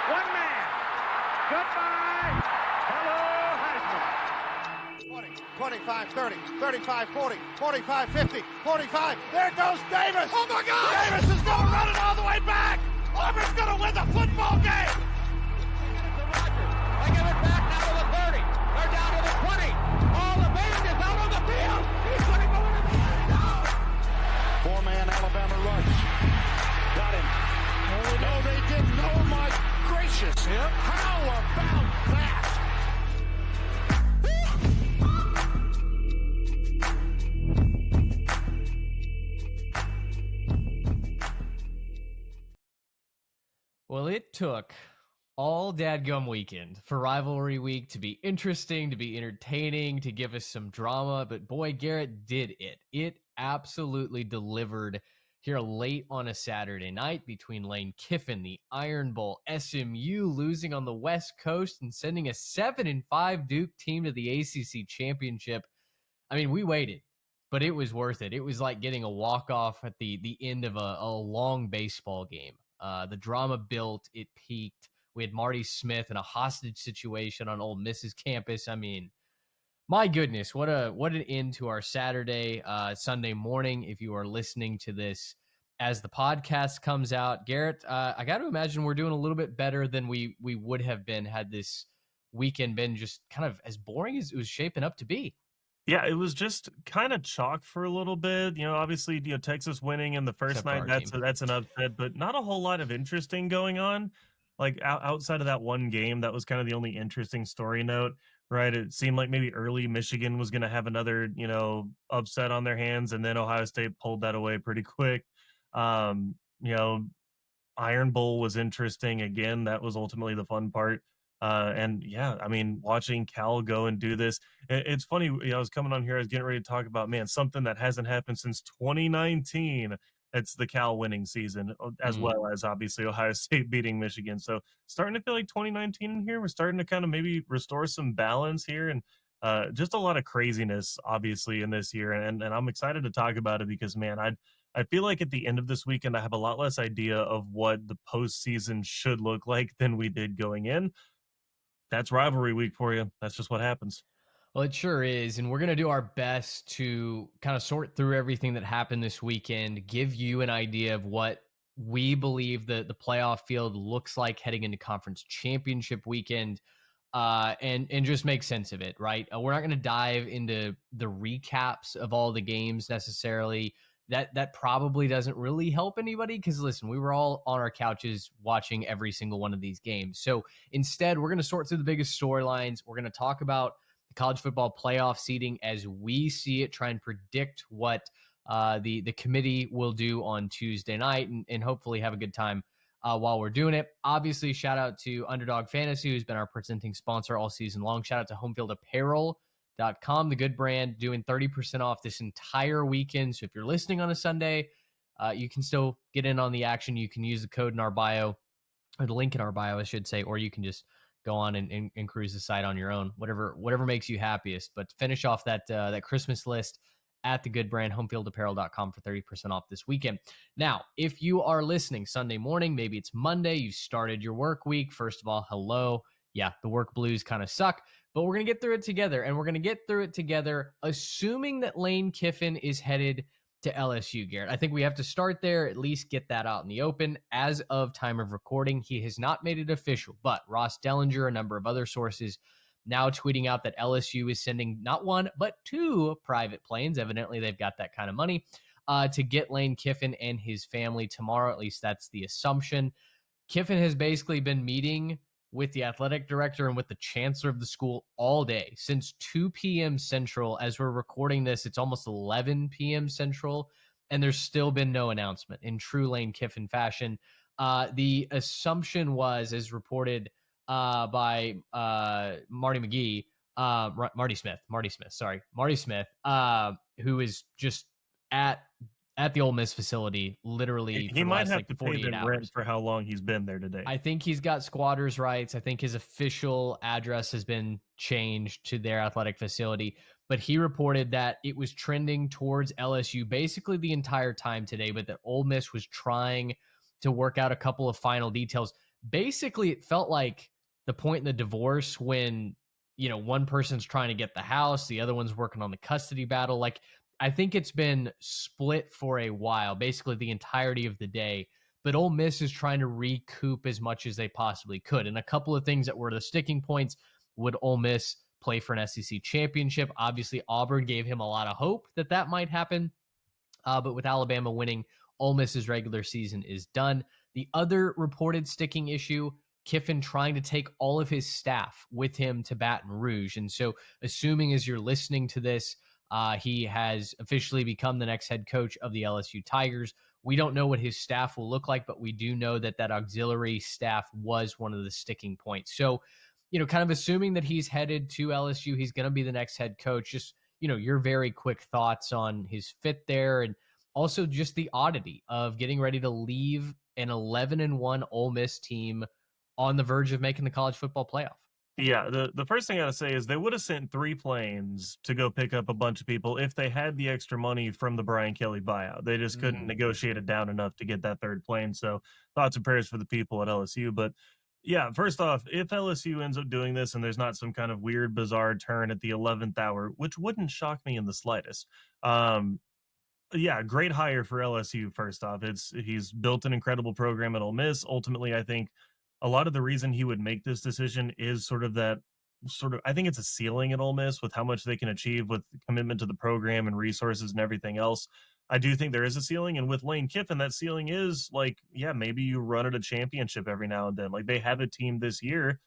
One man. Goodbye. Hello, Heisman. 20, 25, 30, 35, 40, 45, 50, 45. There goes Davis. Oh, my God. Davis is going to run it all the way back. Auburn's going to win the football game. They give it back now to the 30. They're down to the 20. All the band is out on the field. He's going to go into the end zone. Four-man Alabama rush. Got him. Oh, no, they didn't. Oh, my gracious. Yep. How about that? Well, it took all dadgum weekend for Rivalry Week to be interesting, to be entertaining, to give us some drama. But boy, Garrett did it. It absolutely delivered here late on a Saturday night between Lane Kiffin, the Iron Bowl, SMU losing on the West Coast and sending a 7-5 Duke team to the ACC championship. I mean, we waited, but it was worth it. It was like getting a walk-off at the end of a long baseball game. The drama built, it peaked. We had Marty Smith in a hostage situation on Ole Miss's campus. I mean, my goodness, what an end to our Saturday, Sunday morning. If you are listening to this as the podcast comes out, Garrett, I got to imagine we're doing a little bit better than we would have been had this weekend been just kind of as boring as it was shaping up to be. Yeah, it was just kind of chalk for a little bit. Obviously, Texas winning in the first night, that's an upset, but not a whole lot of interesting going on. Like outside of that one game, that was kind of the only interesting story note, right? It seemed like maybe early Michigan was going to have another, upset on their hands, and then Ohio State pulled that away pretty quick. Iron Bowl was interesting. Again, that was ultimately the fun part. And yeah, I mean, watching Cal go and do this, it's funny. I was coming on here, I was getting ready to talk about, man, something that hasn't happened since 2019. It's the Cal winning season, as well as obviously Ohio State beating Michigan. So starting to feel like 2019 in here. We're starting to kind of maybe restore some balance here, and just a lot of craziness, obviously, in this year. And I'm excited to talk about it because, man, I feel like at the end of this weekend, I have a lot less idea of what the postseason should look like than we did going in. That's rivalry week for you. That's just what happens. Well, it sure is. And we're going to do our best to kind of sort through everything that happened this weekend, give you an idea of what we believe the playoff field looks like heading into conference championship weekend, and just make sense of it, right? We're not going to dive into the recaps of all the games necessarily. That probably doesn't really help anybody because, listen, we were all on our couches watching every single one of these games. So instead, we're going to sort through the biggest storylines. We're going to talk about the college football playoff seeding as we see it, try and predict what the committee will do on Tuesday night, and hopefully have a good time while we're doing it. Obviously, shout out to Underdog Fantasy, who's been our presenting sponsor all season long. Shout out to HomefieldApparel.com, the good brand, doing 30% off this entire weekend. So if you're listening on a Sunday, you can still get in on the action. You can use the code in our bio, or the link in our bio, I should say, or you can just go on and cruise the site on your own, whatever makes you happiest. But finish off that Christmas list at the good brand, HomefieldApparel.com, for 30% off this weekend. Now, if you are listening Sunday morning, maybe it's Monday, you started your work week. First of all, hello. Yeah, the work blues kind of suck, but we're going to get through it together, and we're going to get through it together assuming that Lane Kiffin is headed to LSU, Garrett. I think we have to start there, at least get that out in the open. As of time of recording, he has not made it official, but Ross Dellinger, a number of other sources, now tweeting out that LSU is sending not one, but two private planes. Evidently, they've got that kind of money to get Lane Kiffin and his family tomorrow. At least that's the assumption. Kiffin has basically been meeting with the athletic director and with the chancellor of the school all day since 2 p.m. Central. As we're recording this, it's almost 11 p.m. Central, and there's still been no announcement in true Lane Kiffin fashion. The assumption was, as reported by Marty Smith, who is just at the Ole Miss facility, literally. He might have to pay 48 the hours. rent for how long he's been there today. I think he's got squatters' rights. I think his official address has been changed to their athletic facility. But he reported that it was trending towards LSU basically the entire time today, but that Ole Miss was trying to work out a couple of final details. basically it felt like the point in the divorce when, one person's trying to get the house, the other one's working on the custody battle. Like, I think it's been split for a while, basically the entirety of the day. But Ole Miss is trying to recoup as much as they possibly could. And a couple of things that were the sticking points: would Ole Miss play for an SEC championship? Obviously, Auburn gave him a lot of hope that that might happen. But with Alabama winning, Ole Miss's regular season is done. The other reported sticking issue: Kiffin trying to take all of his staff with him to Baton Rouge. And so, assuming as you're listening to this, he has officially become the next head coach of the LSU Tigers. We don't know what his staff will look like, but we do know that that auxiliary staff was one of the sticking points. So, kind of assuming that he's headed to LSU, he's going to be the next head coach. Just, your very quick thoughts on his fit there, and also just the oddity of getting ready to leave an 11-1 Ole Miss team on the verge of making the college football playoff. Yeah, the first thing I gotta say is they would have sent 3 planes to go pick up a bunch of people if they had the extra money from the Brian Kelly buyout. They just couldn't negotiate it down enough to get that 3rd plane. So thoughts and prayers for the people at LSU. But yeah, first off, if LSU ends up doing this and there's not some kind of weird, bizarre turn at the 11th hour, which wouldn't shock me in the slightest. Yeah, great hire for LSU. First off, he's built an incredible program at Ole Miss. Ultimately, I think a lot of the reason he would make this decision is I think it's a ceiling at Ole Miss with how much they can achieve with commitment to the program and resources and everything else. I do think there is a ceiling, and with Lane Kiffin, that ceiling is like, yeah, maybe you run at a championship every now and then. Like, they have a team this year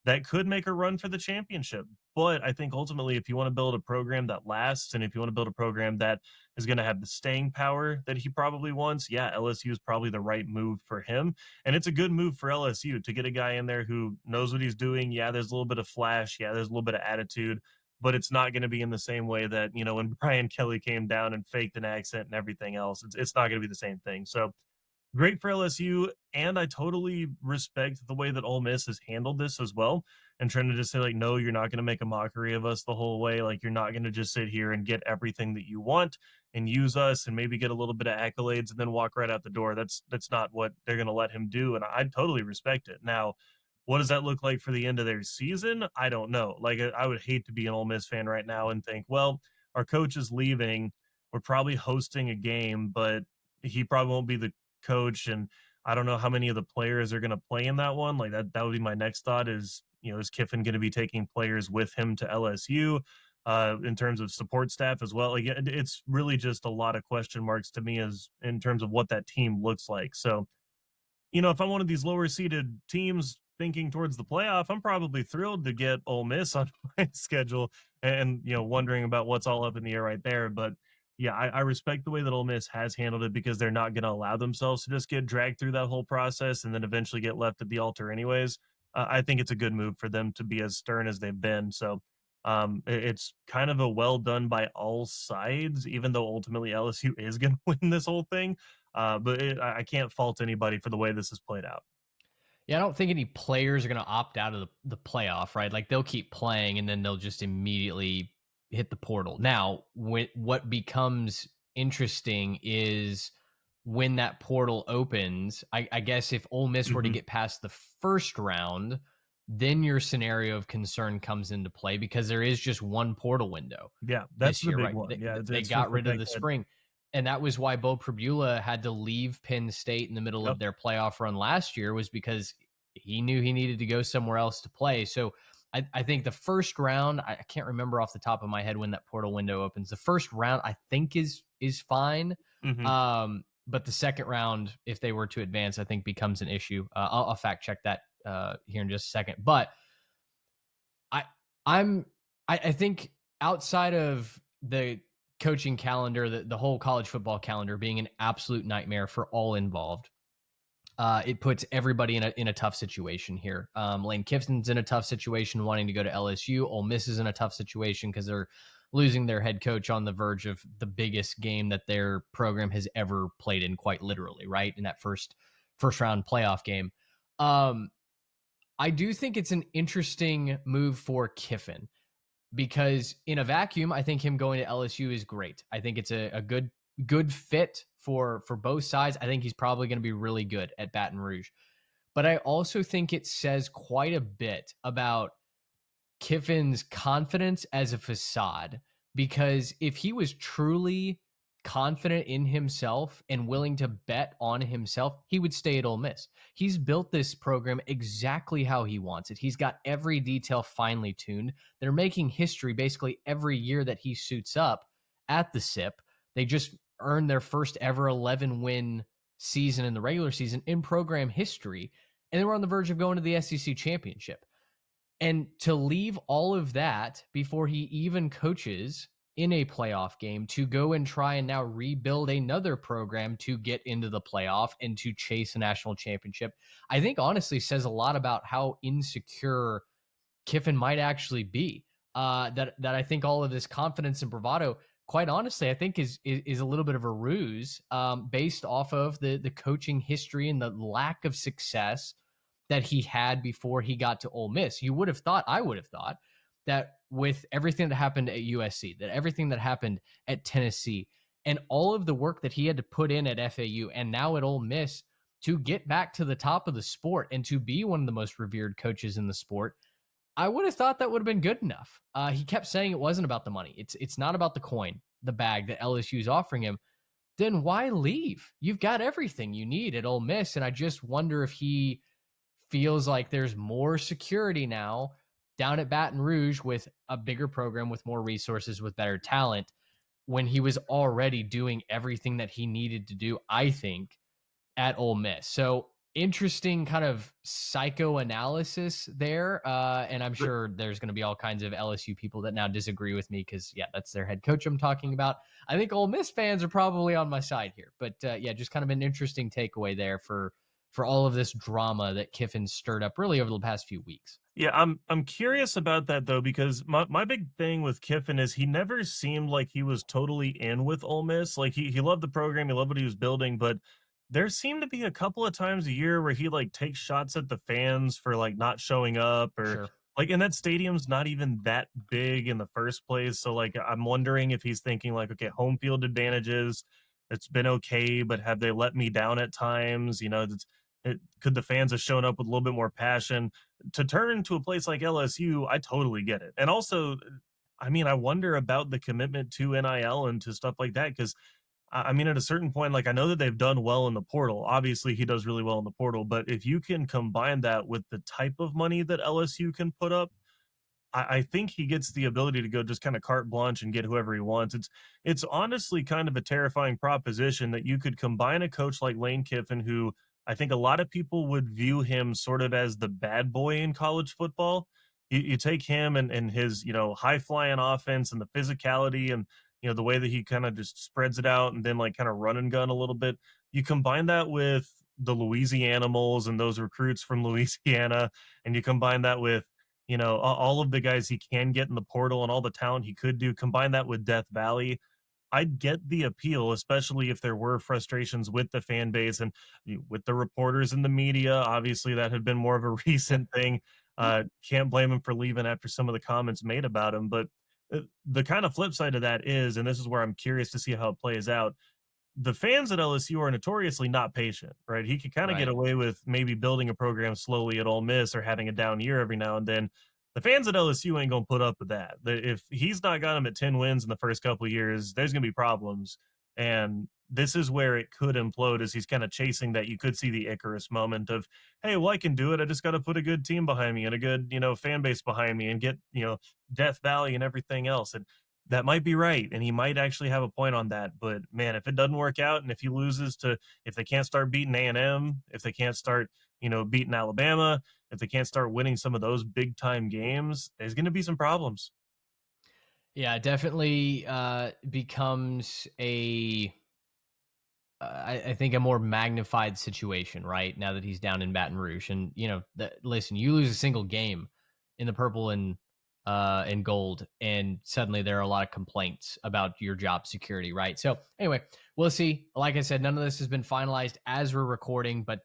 that could make a run for the championship. But I think ultimately, if you want to build a program that lasts, and if you want to build a program that is going to have the staying power that he probably wants, yeah, LSU is probably the right move for him. And it's a good move for LSU to get a guy in there who knows what he's doing. Yeah, there's a little bit of flash. Yeah, there's a little bit of attitude, but it's not going to be in the same way that, when Brian Kelly came down and faked an accent and everything else. It's not going to be the same thing. So great for LSU, and I totally respect the way that Ole Miss has handled this as well, and trying to just say, like, no, you're not going to make a mockery of us the whole way. Like, you're not going to just sit here and get everything that you want and use us and maybe get a little bit of accolades and then walk right out the door. That's not what they're going to let him do, and I totally respect it. Now, what does that look like for the end of their season? I don't know. Like, I would hate to be an Ole Miss fan right now and think, well, our coach is leaving. We're probably hosting a game, but he probably won't be the coach, and I don't know how many of the players are going to play in that one. Like, that would be my next thought is, is Kiffin going to be taking players with him to LSU in terms of support staff as well? Like, it's really just a lot of question marks to me as in terms of what that team looks like. So, if I'm one of these lower seeded teams thinking towards the playoff, I'm probably thrilled to get Ole Miss on my schedule and, wondering about what's all up in the air right there. But yeah, I respect the way that Ole Miss has handled it because they're not going to allow themselves to just get dragged through that whole process and then eventually get left at the altar anyways. I think it's a good move for them to be as stern as they've been. So it's kind of a well done by all sides, even though ultimately LSU is going to win this whole thing. But I can't fault anybody for the way this has played out. Yeah, I don't think any players are going to opt out of the playoff, right? Like, they'll keep playing and then they'll just immediately hit the portal. Now, what becomes interesting is when that portal opens. I guess if Ole Miss were to get past the first round, then your scenario of concern comes into play because there is just one portal window. Yeah, that's this year, the big right? one. Yeah, They got rid of the spring. And that was why Bo Pribula had to leave Penn State in the middle of their playoff run last year, was because he knew he needed to go somewhere else to play. So I think the first round, I can't remember off the top of my head when that portal window opens. The first round, I think, is fine. But the second round, if they were to advance, I think becomes an issue. I'll fact check that here in just a second. But I think outside of the coaching calendar, the whole college football calendar being an absolute nightmare for all involved, it puts everybody in a tough situation here. Lane Kiffin's in a tough situation wanting to go to LSU. Ole Miss is in a tough situation because they're losing their head coach on the verge of the biggest game that their program has ever played in, quite literally, right? In that first round playoff game. I do think it's an interesting move for Kiffin because in a vacuum, I think him going to LSU is great. I think it's a good fit for both sides. I think he's probably going to be really good at Baton Rouge. but I also think it says quite a bit about Kiffin's confidence as a facade, because if he was truly confident in himself and willing to bet on himself, he would stay at Ole Miss. He's built this program exactly how he wants it. He's got every detail finely tuned. They're making history basically every year that he suits up at the SIP. They just earned their first ever 11-win season in the regular season in program history, and they were on the verge of going to the SEC championship. And to leave all of that before he even coaches in a playoff game to go and try and now rebuild another program to get into the playoff and to chase a national championship, I think honestly says a lot about how insecure Kiffin might actually be. That I think all of this confidence and bravado, quite honestly, I think is a little bit of a ruse, based off of the coaching history and the lack of success that he had before he got to Ole Miss. I would have thought that with everything that happened at USC, that everything that happened at Tennessee, and all of the work that he had to put in at FAU and now at Ole Miss to get back to the top of the sport and to be one of the most revered coaches in the sport, I would have thought that would have been good enough. He kept saying it wasn't about the money. It's not about the coin, the bag that LSU is offering him. Then why leave? You've got everything you need at Ole Miss, and I just wonder if he feels like there's more security now down at Baton Rouge with a bigger program, with more resources, with better talent, when he was already doing everything that he needed to do, I think, at Ole Miss. So interesting kind of psychoanalysis there. And I'm sure there's going to be all kinds of LSU people that now disagree with me because, yeah, that's their head coach I'm talking about. I think Ole Miss fans are probably on my side here. But, yeah, just kind of an interesting takeaway there for all of this drama that Kiffin stirred up really over the past few weeks. Yeah, I'm curious about that though, because my big thing with Kiffin is he never seemed like he was totally in with Ole Miss. Like he loved the program, he loved what he was building, but there seemed to be a couple of times a year where he like takes shots at the fans for like not showing up, or Sure. like, and that stadium's not even that big in the first place. So like I'm wondering if he's thinking like, okay, home field advantages, it's been okay, but have they let me down at times? Could the fans have shown up with a little bit more passion? To turn to a place like LSU, I totally get it. And also, I mean, I wonder about the commitment to NIL and to stuff like that, because I mean, at a certain point, like I know that they've done well in the portal. Obviously, he does really well in the portal, but if you can combine that with the type of money that LSU can put up, I think he gets the ability to go just kind of carte blanche and get whoever he wants. It's honestly kind of a terrifying proposition that you could combine a coach like Lane Kiffin, who I think a lot of people would view him sort of as the bad boy in college football. You take him and his, high flying offense and the physicality and, the way that he kind of just spreads it out and then like kind of run and gun a little bit. You combine that with the Louisianimals and those recruits from Louisiana, and you combine that with, all of the guys he can get in the portal and all the talent he could do, combine that with Death Valley. I'd get the appeal, especially if there were frustrations with the fan base and with the reporters and the media. Obviously, that had been more of a recent thing. Can't blame him for leaving after some of the comments made about him. But the kind of flip side of that is, and this is where I'm curious to see how it plays out, the fans at LSU are notoriously not patient, right? He could kind of get Right. away with maybe building a program slowly at Ole Miss or having a down year every now and then. The fans at LSU ain't going to put up with that. If he's not got him at 10 wins in the first couple of years, there's going to be problems. And this is where it could implode, as he's kind of chasing that. You could see the Icarus moment of, hey, well, I can do it. I just got to put a good team behind me and a good, fan base behind me and get, Death Valley and everything else. And that might be right, and he might actually have a point on that. But man, if it doesn't work out, and if he loses if they can't start beating A&M, if they can't start, beating Alabama, if they can't start winning some of those big time games, there's going to be some problems. Yeah, definitely becomes I think a more magnified situation, right? Now that he's down in Baton Rouge, and listen, you lose a single game in the purple and gold, and suddenly there are a lot of complaints about your job security, right? So anyway, we'll see. Like I said, none of this has been finalized as we're recording, but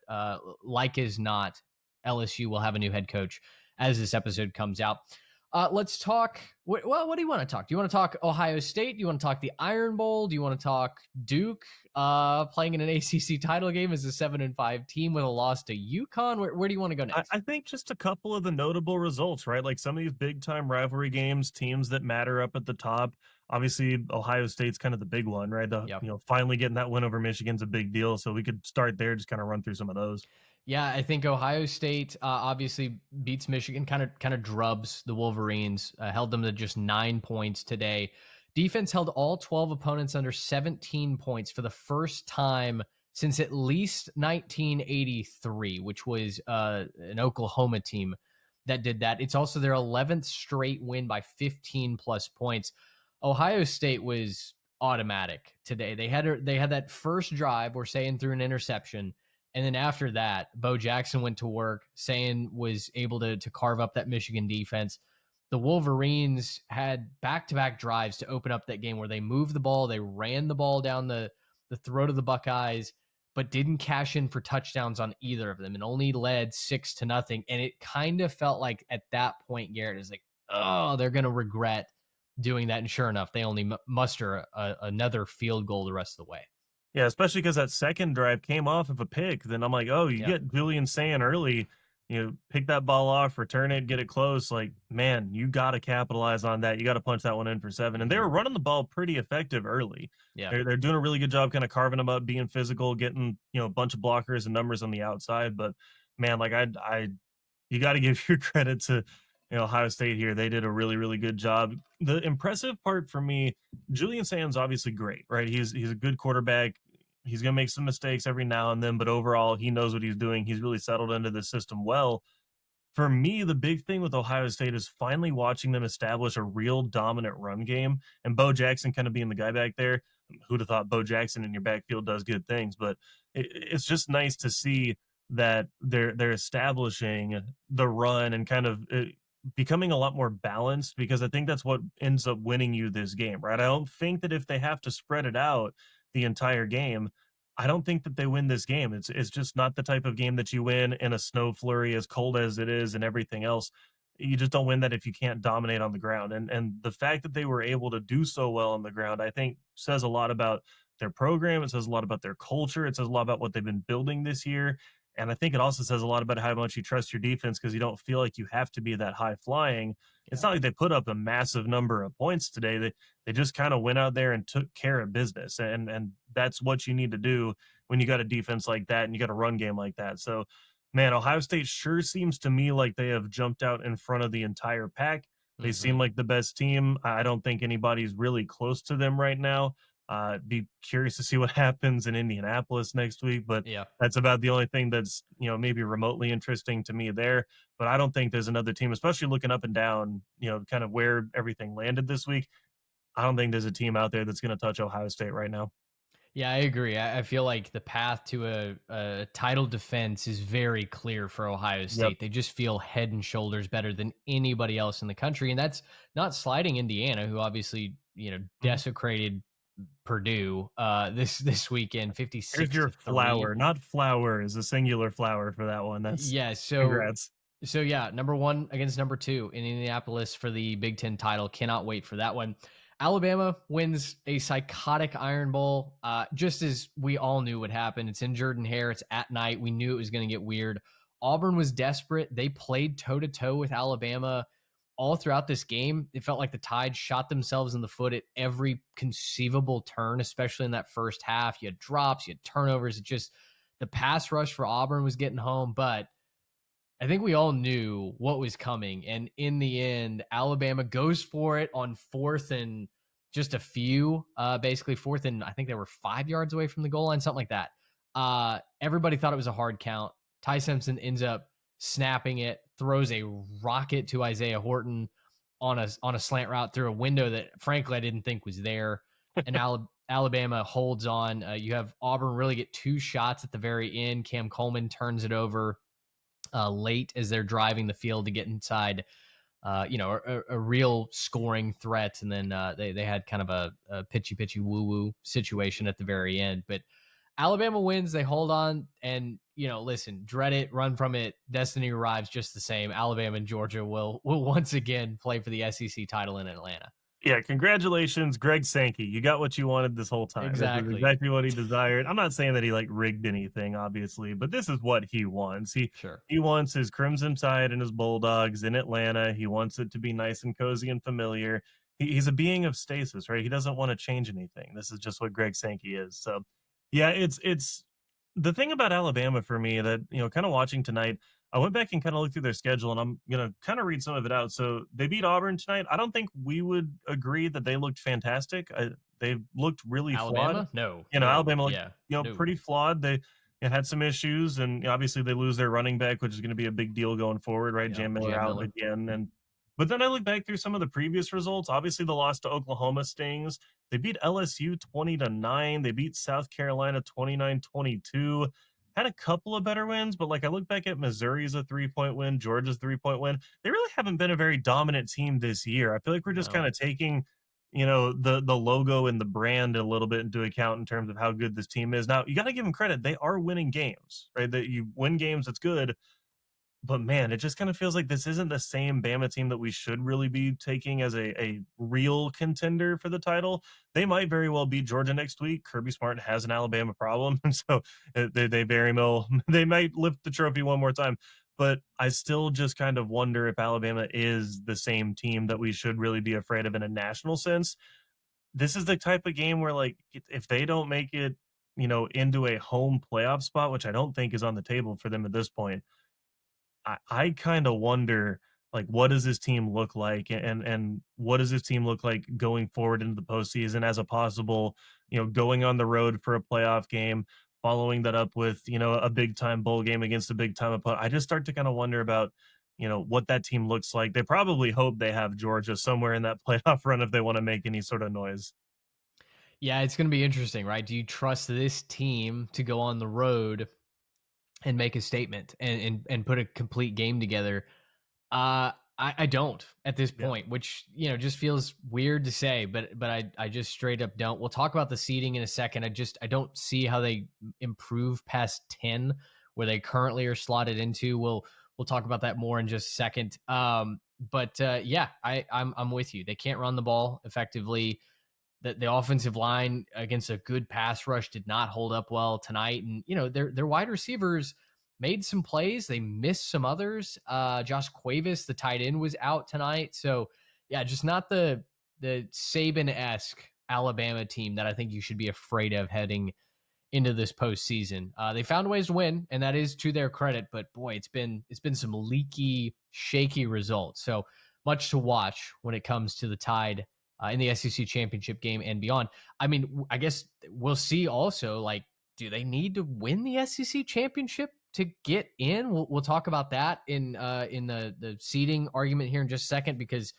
like as not, LSU will have a new head coach as this episode comes out. Let's talk. Well, what do you want to talk? Do you want to talk Ohio State? Do you want to talk the Iron Bowl? Do you want to talk Duke playing in an ACC title game as a 7-5 team with a loss to UConn? Where do you want to go next? I think just a couple of the notable results, right? Like some of these big time rivalry games, teams that matter up at the top. Obviously, Ohio State's kind of the big one, right? Yep. Finally getting that win over Michigan's a big deal. So we could start there, just kind of run through some of those. Yeah, I think Ohio State obviously beats Michigan, kind of drubs the Wolverines, held them to just 9 points today. Defense held all 12 opponents under 17 points for the first time since at least 1983, which was an Oklahoma team that did that. It's also their 11th straight win by 15 plus points. Ohio State was automatic today. They had that first drive where Sayin threw an interception. And then after that, Bo Jackson went to work. Sayin was able to carve up that Michigan defense. The Wolverines had back-to-back drives to open up that game where they moved the ball, they ran the ball down the throat of the Buckeyes, but didn't cash in for touchdowns on either of them and only led 6-0. And it kind of felt like at that point, Garrett is like, oh, they're going to regret doing that. And sure enough, they only muster another field goal the rest of the way. Yeah, especially because that second drive came off of a pick. Then I'm like, oh, you Yep. get Julian saying early, pick that ball off, return it, get it close. Like, man, you got to capitalize on that. You got to punch that one in for 7. And they were running the ball pretty effective early. Yeah. They're doing a really good job kind of carving them up, being physical, getting, a bunch of blockers and numbers on the outside. But man, like you got to give your credit to Ohio State here. They did a really, really good job. The impressive part for me, Julian Sand's obviously great, right? He's a good quarterback. He's going to make some mistakes every now and then, but overall, he knows what he's doing. He's really settled into the system well. For me, the big thing with Ohio State is finally watching them establish a real dominant run game and Bo Jackson kind of being the guy back there. Who'd have thought Bo Jackson in your backfield does good things, but it's just nice to see that they're establishing the run and kind of becoming a lot more balanced, because I think that's what ends up winning you this game, right? I don't think that if they have to spread it out the entire game, I don't think that they win this game. It's just not the type of game that you win in a snow flurry, as cold as it is and everything else. You just don't win that if you can't dominate on the ground. And the fact that they were able to do so well on the ground, I think says a lot about their program. It says a lot about their culture. It says a lot about what they've been building this year. And I think it also says a lot about how much you trust your defense, because you don't feel like you have to be that high flying. It's not like they put up a massive number of points today. They just kind of went out there and took care of business. And that's what you need to do when you got a defense like that and you got a run game like that. So, man, Ohio State sure seems to me like they have jumped out in front of the entire pack. They seem like the best team. I don't think anybody's really close to them right now. Be curious to see what happens in Indianapolis next week, but Yeah. that's about the only thing that's maybe remotely interesting to me there. But I don't think there's another team, especially looking up and down, kind of where everything landed this week. I don't think there's a team out there that's going to touch Ohio State right now. Yeah, I agree. I feel like the path to a title defense is very clear for Ohio State. Yep. They just feel head and shoulders better than anybody else in the country. And that's not slighting Indiana, who obviously, desecrated Purdue this weekend, 56 Here's your to 3. flower, not flowers, a singular flower for that one. That's Yeah, congrats. so yeah, number 1 against number 2 in Indianapolis for the Big Ten title. Cannot wait for that one. Alabama wins a psychotic Iron Bowl, just as we all knew would happen. It's in Jordan-Hare. It's at night. We knew it was going to get weird. Auburn was desperate. They played toe-to-toe with Alabama all throughout this game. It felt like the Tide shot themselves in the foot at every conceivable turn, especially in that first half. You had drops, you had turnovers. It just, the pass rush for Auburn was getting home, but I think we all knew what was coming. And in the end, Alabama goes for it on 4th and just a few, basically 4th and I think they were 5 yards away from the goal line, something like that. Everybody thought it was a hard count. Ty Simpson ends up snapping it, throws a rocket to Isaiah Horton on a slant route through a window that frankly I didn't think was there. And Alabama holds on. You have Auburn really get 2 shots at the very end. Cam Coleman turns it over late as they're driving the field to get inside, a real scoring threat. And then they had kind of a pitchy woo-woo situation at the very end. But Alabama wins, they hold on, and listen, dread it, run from it. Destiny arrives just the same. Alabama and Georgia will once again play for the SEC title in Atlanta. Yeah, congratulations, Greg Sankey. You got what you wanted this whole time. This is Exactly. exactly what he desired. I'm not saying that he like rigged anything, obviously, but this is what he wants. Sure. He wants his Crimson Tide and his Bulldogs in Atlanta. He wants it to be nice and cozy and familiar. He's a being of stasis, right? He doesn't want to change anything. This is just what Greg Sankey is. So, yeah, it's the thing about Alabama for me that kind of watching tonight. I went back and kind of looked through their schedule, and I'm gonna kind of read some of it out. So they beat Auburn tonight. I don't think we would agree that they looked fantastic. They looked really flawed. Alabama? No. Alabama looked Yeah. No. pretty flawed. They had some issues, and obviously they lose their running back, which is going to be a big deal going forward, right? Yeah. Jam Miller Jam out Miller. again, and but then I look back through some of the previous results. Obviously, the loss to Oklahoma stings. They beat LSU 20-9. They beat South Carolina 29-22. Had a couple of better wins, but like I look back at Missouri's a 3-point win, Georgia's 3-point win. They really haven't been a very dominant team this year. I feel like we're just No. kind of taking the logo and the brand a little bit into account in terms of how good this team is. Now, you got to give them credit. They are winning games, right? That you win games, that's good. But man, it just kind of feels like this isn't the same Bama team that we should really be taking as a real contender for the title. They might very well beat Georgia next week. Kirby Smart has an Alabama problem, and so they very well they might lift the trophy one more time. But I still just kind of wonder if Alabama is the same team that we should really be afraid of in a national sense. This is the type of game where, like, if they don't make it, into a home playoff spot, which I don't think is on the table for them at this point, I kind of wonder, like, what does this team look like, and what does this team look like going forward into the postseason as a possible, going on the road for a playoff game, following that up with a big time bowl game against a big time opponent. I just start to kind of wonder about what that team looks like. They probably hope they have Georgia somewhere in that playoff run if they want to make any sort of noise. Yeah, it's going to be interesting, right? Do you trust this team to go on the road and make a statement and put a complete game together? I don't at this Yeah. point, which just feels weird to say, but I just straight up don't. We'll talk about the seeding in a second. I don't see how they improve past 10 where they currently are slotted into. We'll talk about that more in just a second. But yeah, I'm with you. They can't run the ball effectively. The offensive line against a good pass rush did not hold up well tonight. And, their wide receivers made some plays. They missed some others. Josh Cuevas, the tight end, was out tonight. So, yeah, just not the Saban-esque Alabama team that I think you should be afraid of heading into this postseason. They found ways to win, and that is to their credit. But boy, it's been some leaky, shaky results. So much to watch when it comes to the Tide in the SEC championship game and beyond. I mean, I guess we'll see also, like, do they need to win the SEC championship to get in? We'll talk about that in the seeding argument here in just a second, because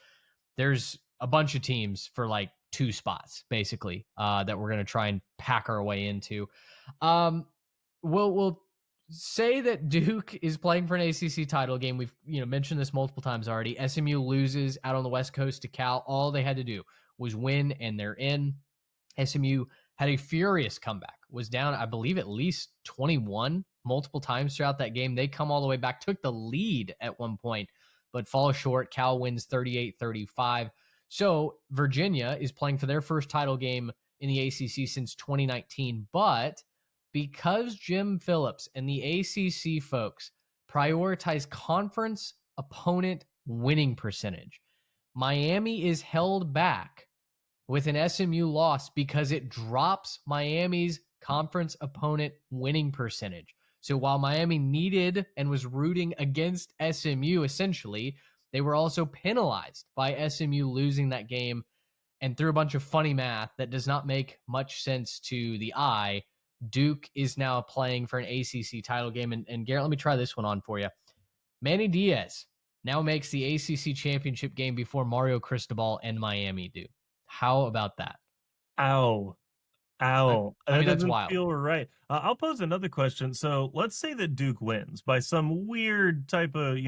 there's a bunch of teams for like 2 spots basically that we're going to try and pack our way into. We'll say that Duke is playing for an ACC title game. We've mentioned this multiple times already. SMU loses out on the West Coast to Cal. All they had to do was win, and they're in. SMU had a furious comeback. Was down, I believe, at least 21 multiple times throughout that game. They come all the way back, took the lead at one point, but fall short. Cal wins 38-35. So Virginia is playing for their first title game in the ACC since 2019, but because Jim Phillips and the ACC folks prioritize conference opponent winning percentage, Miami is held back with an SMU loss because it drops Miami's conference opponent winning percentage. So while Miami needed and was rooting against SMU, essentially, they were also penalized by SMU losing that game. And through a bunch of funny math that does not make much sense to the eye, Duke is now playing for an ACC title game. And Garrett, let me try this one on for you. Manny Diaz now makes the ACC championship game before Mario Cristobal and Miami do. How about that? Ow. Ow. I That mean, that's doesn't wild. feel right. I'll pose another question. So let's say that Duke wins by some weird type of,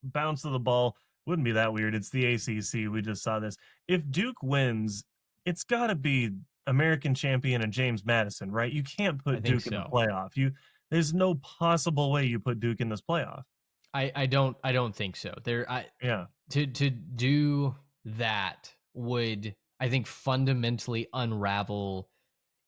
bounce of the ball. Wouldn't be that weird. It's the ACC. We just saw this. If Duke wins, it's got to be American champion and James Madison, right? You can't I put think Duke in the so. playoff. There's no possible way you put Duke in this playoff. I don't think so. Yeah. To do that would, I think, fundamentally unravel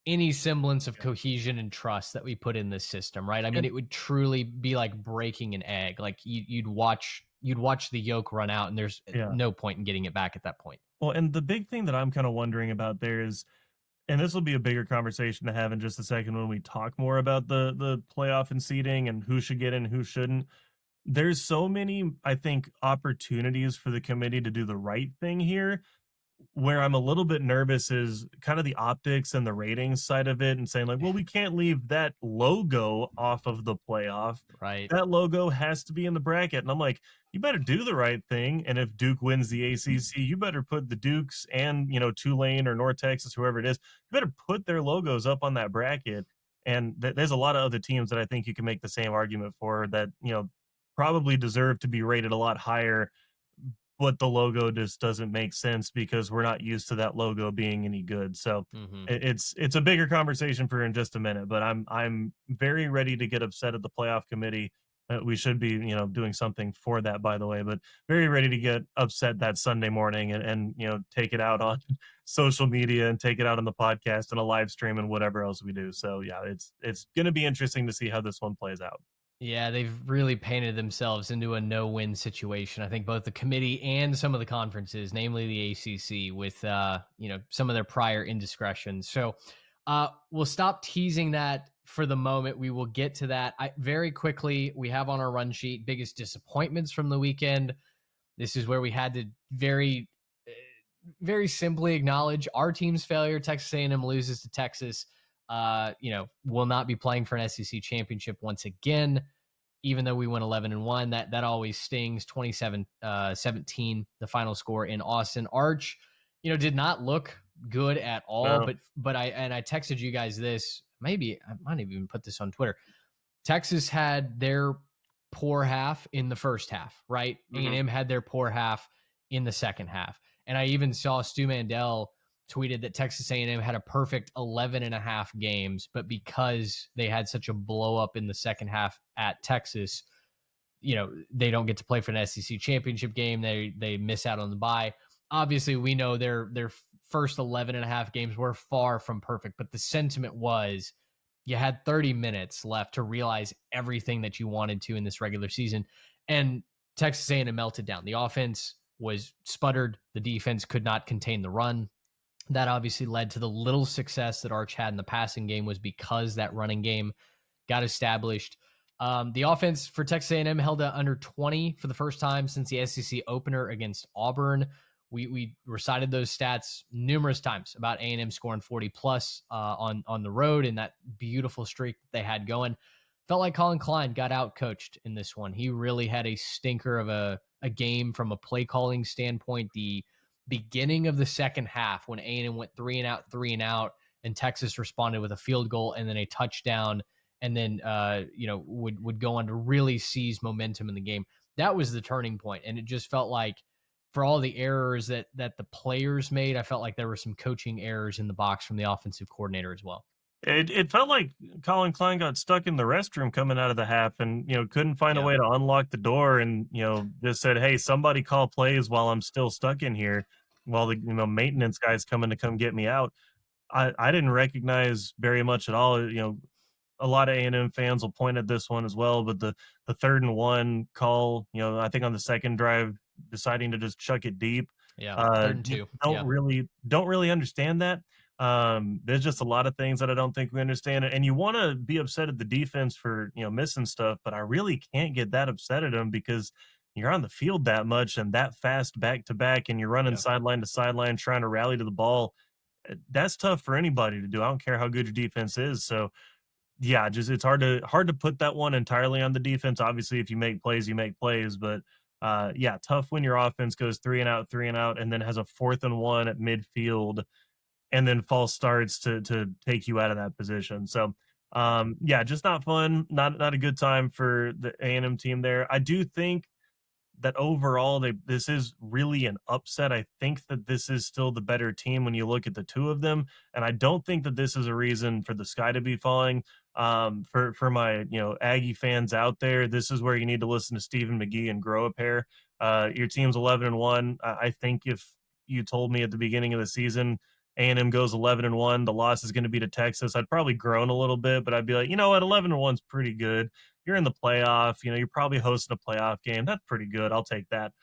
any semblance of Yeah. cohesion and trust that we put in this system, right? I mean, And it would truly be like breaking an egg. Like you'd watch the yolk run out, and there's yeah. no point in getting it back at that point. Well, and the big thing that I'm kind of wondering about there is, and this will be a bigger conversation to have in just a second when we talk more about the playoff and seeding and who should get in, who shouldn't. There's so many, I think, opportunities for the committee to do the right thing here. Where I'm a little bit nervous is kind of the optics and the ratings side of it, and saying like, well, we can't leave that logo off of the playoff. Right. That logo has to be in the bracket. And I'm like, you better do the right thing. And if Duke wins the ACC, you better put the Dukes and, Tulane or North Texas, whoever it is, you better put their logos up on that bracket. And there's a lot of other teams that I think you can make the same argument for that, probably deserve to be rated a lot higher, but the logo just doesn't make sense because we're not used to that logo being any good. So Hmm. it's a bigger conversation for in just a minute, but I'm very ready to get upset at the playoff committee. We should be, doing something for that, by the way, but very ready to get upset that Sunday morning and take it out on social media and take it out on the podcast and a live stream and whatever else we do. So yeah, it's going to be interesting to see how this one plays out. Yeah, they've really painted themselves into a no-win situation. I think both the committee and some of the conferences, namely the ACC, with some of their prior indiscretions. So we'll stop teasing that for the moment. We will get to that very quickly. We have on our run sheet biggest disappointments from the weekend. This is where we had to very simply acknowledge our team's failure. Texas A&M loses to Texas. Will not be playing for an SEC championship once again, even though we went 11-1. That always stings. 27-17, the final score in Austin. Arch, did not look good at all. No. But I texted you guys this. Maybe I might have even put this on Twitter. Texas had their poor half in the first half, right? Mhm. A&M had their poor half in the second half. And I even saw Stu Mandel tweeted that Texas A&M had a perfect 11 and a half games, but because they had such a blow up in the second half at Texas, they don't get to play for an SEC championship game. They miss out on the bye. Obviously, we know their first 11 and a half games were far from perfect, but the sentiment was you had 30 minutes left to realize everything that you wanted to in this regular season, and Texas A&M melted down. The offense was sputtered. The defense could not contain the run. That obviously led to the little success that Arch had in the passing game, was because that running game got established. The offense for Texas A&M held to under 20 for the first time since the SEC opener against Auburn. We recited those stats numerous times about A&M scoring 40 plus on the road in that beautiful streak that they had going. Felt like Colin Klein got out coached in this one. He really had a stinker of a game from a play calling standpoint. The beginning of the second half, when A&M went 3 and out, and Texas responded with a field goal and then a touchdown, and then would go on to really seize momentum in the game. That was the turning point, and it just felt like, for all the errors that the players made, I felt like there were some coaching errors in the box from the offensive coordinator as well. It felt like Colin Klein got stuck in the restroom coming out of the half and, couldn't find a Yeah. way to unlock the door and, just said, "Hey, somebody call plays while I'm still stuck in here while the, maintenance guy's coming to come get me out." I didn't recognize very much at all. A lot of A&M fans will point at this one as well, but the 3rd and 1 call, I think on the second drive, deciding to just chuck it deep. Yeah. 3rd and 2. Don't Yeah. really understand that. There's just a lot of things that I don't think we understand, and you want to be upset at the defense for missing stuff, but I really can't get that upset at them because you're on the field that much and that fast back to back, and you're running Yeah. sideline to sideline trying to rally to the ball. That's tough for anybody to do. I don't care how good your defense is. So yeah, just it's hard to put that one entirely on the defense. Obviously, if you make plays, you make plays, but yeah, tough when your offense goes 3 and out, and then has a 4th and 1 at midfield, and then false starts to take you out of that position. So yeah, just not fun. Not a good time for the A&M team there. I do think that overall this is really an upset. I think that this is still the better team when you look at the two of them, and I don't think that this is a reason for the sky to be falling. For my Aggie fans out there, this is where you need to listen to Stephen McGee and grow a pair. Your team's 11-1. I think if you told me at the beginning of the season A&M goes 11-1, the loss is going to be to Texas, I'd probably groan a little bit, but I'd be like, you know what, 11-1's pretty good. You're in the playoff, you're probably hosting a playoff game. That's pretty good. I'll take that.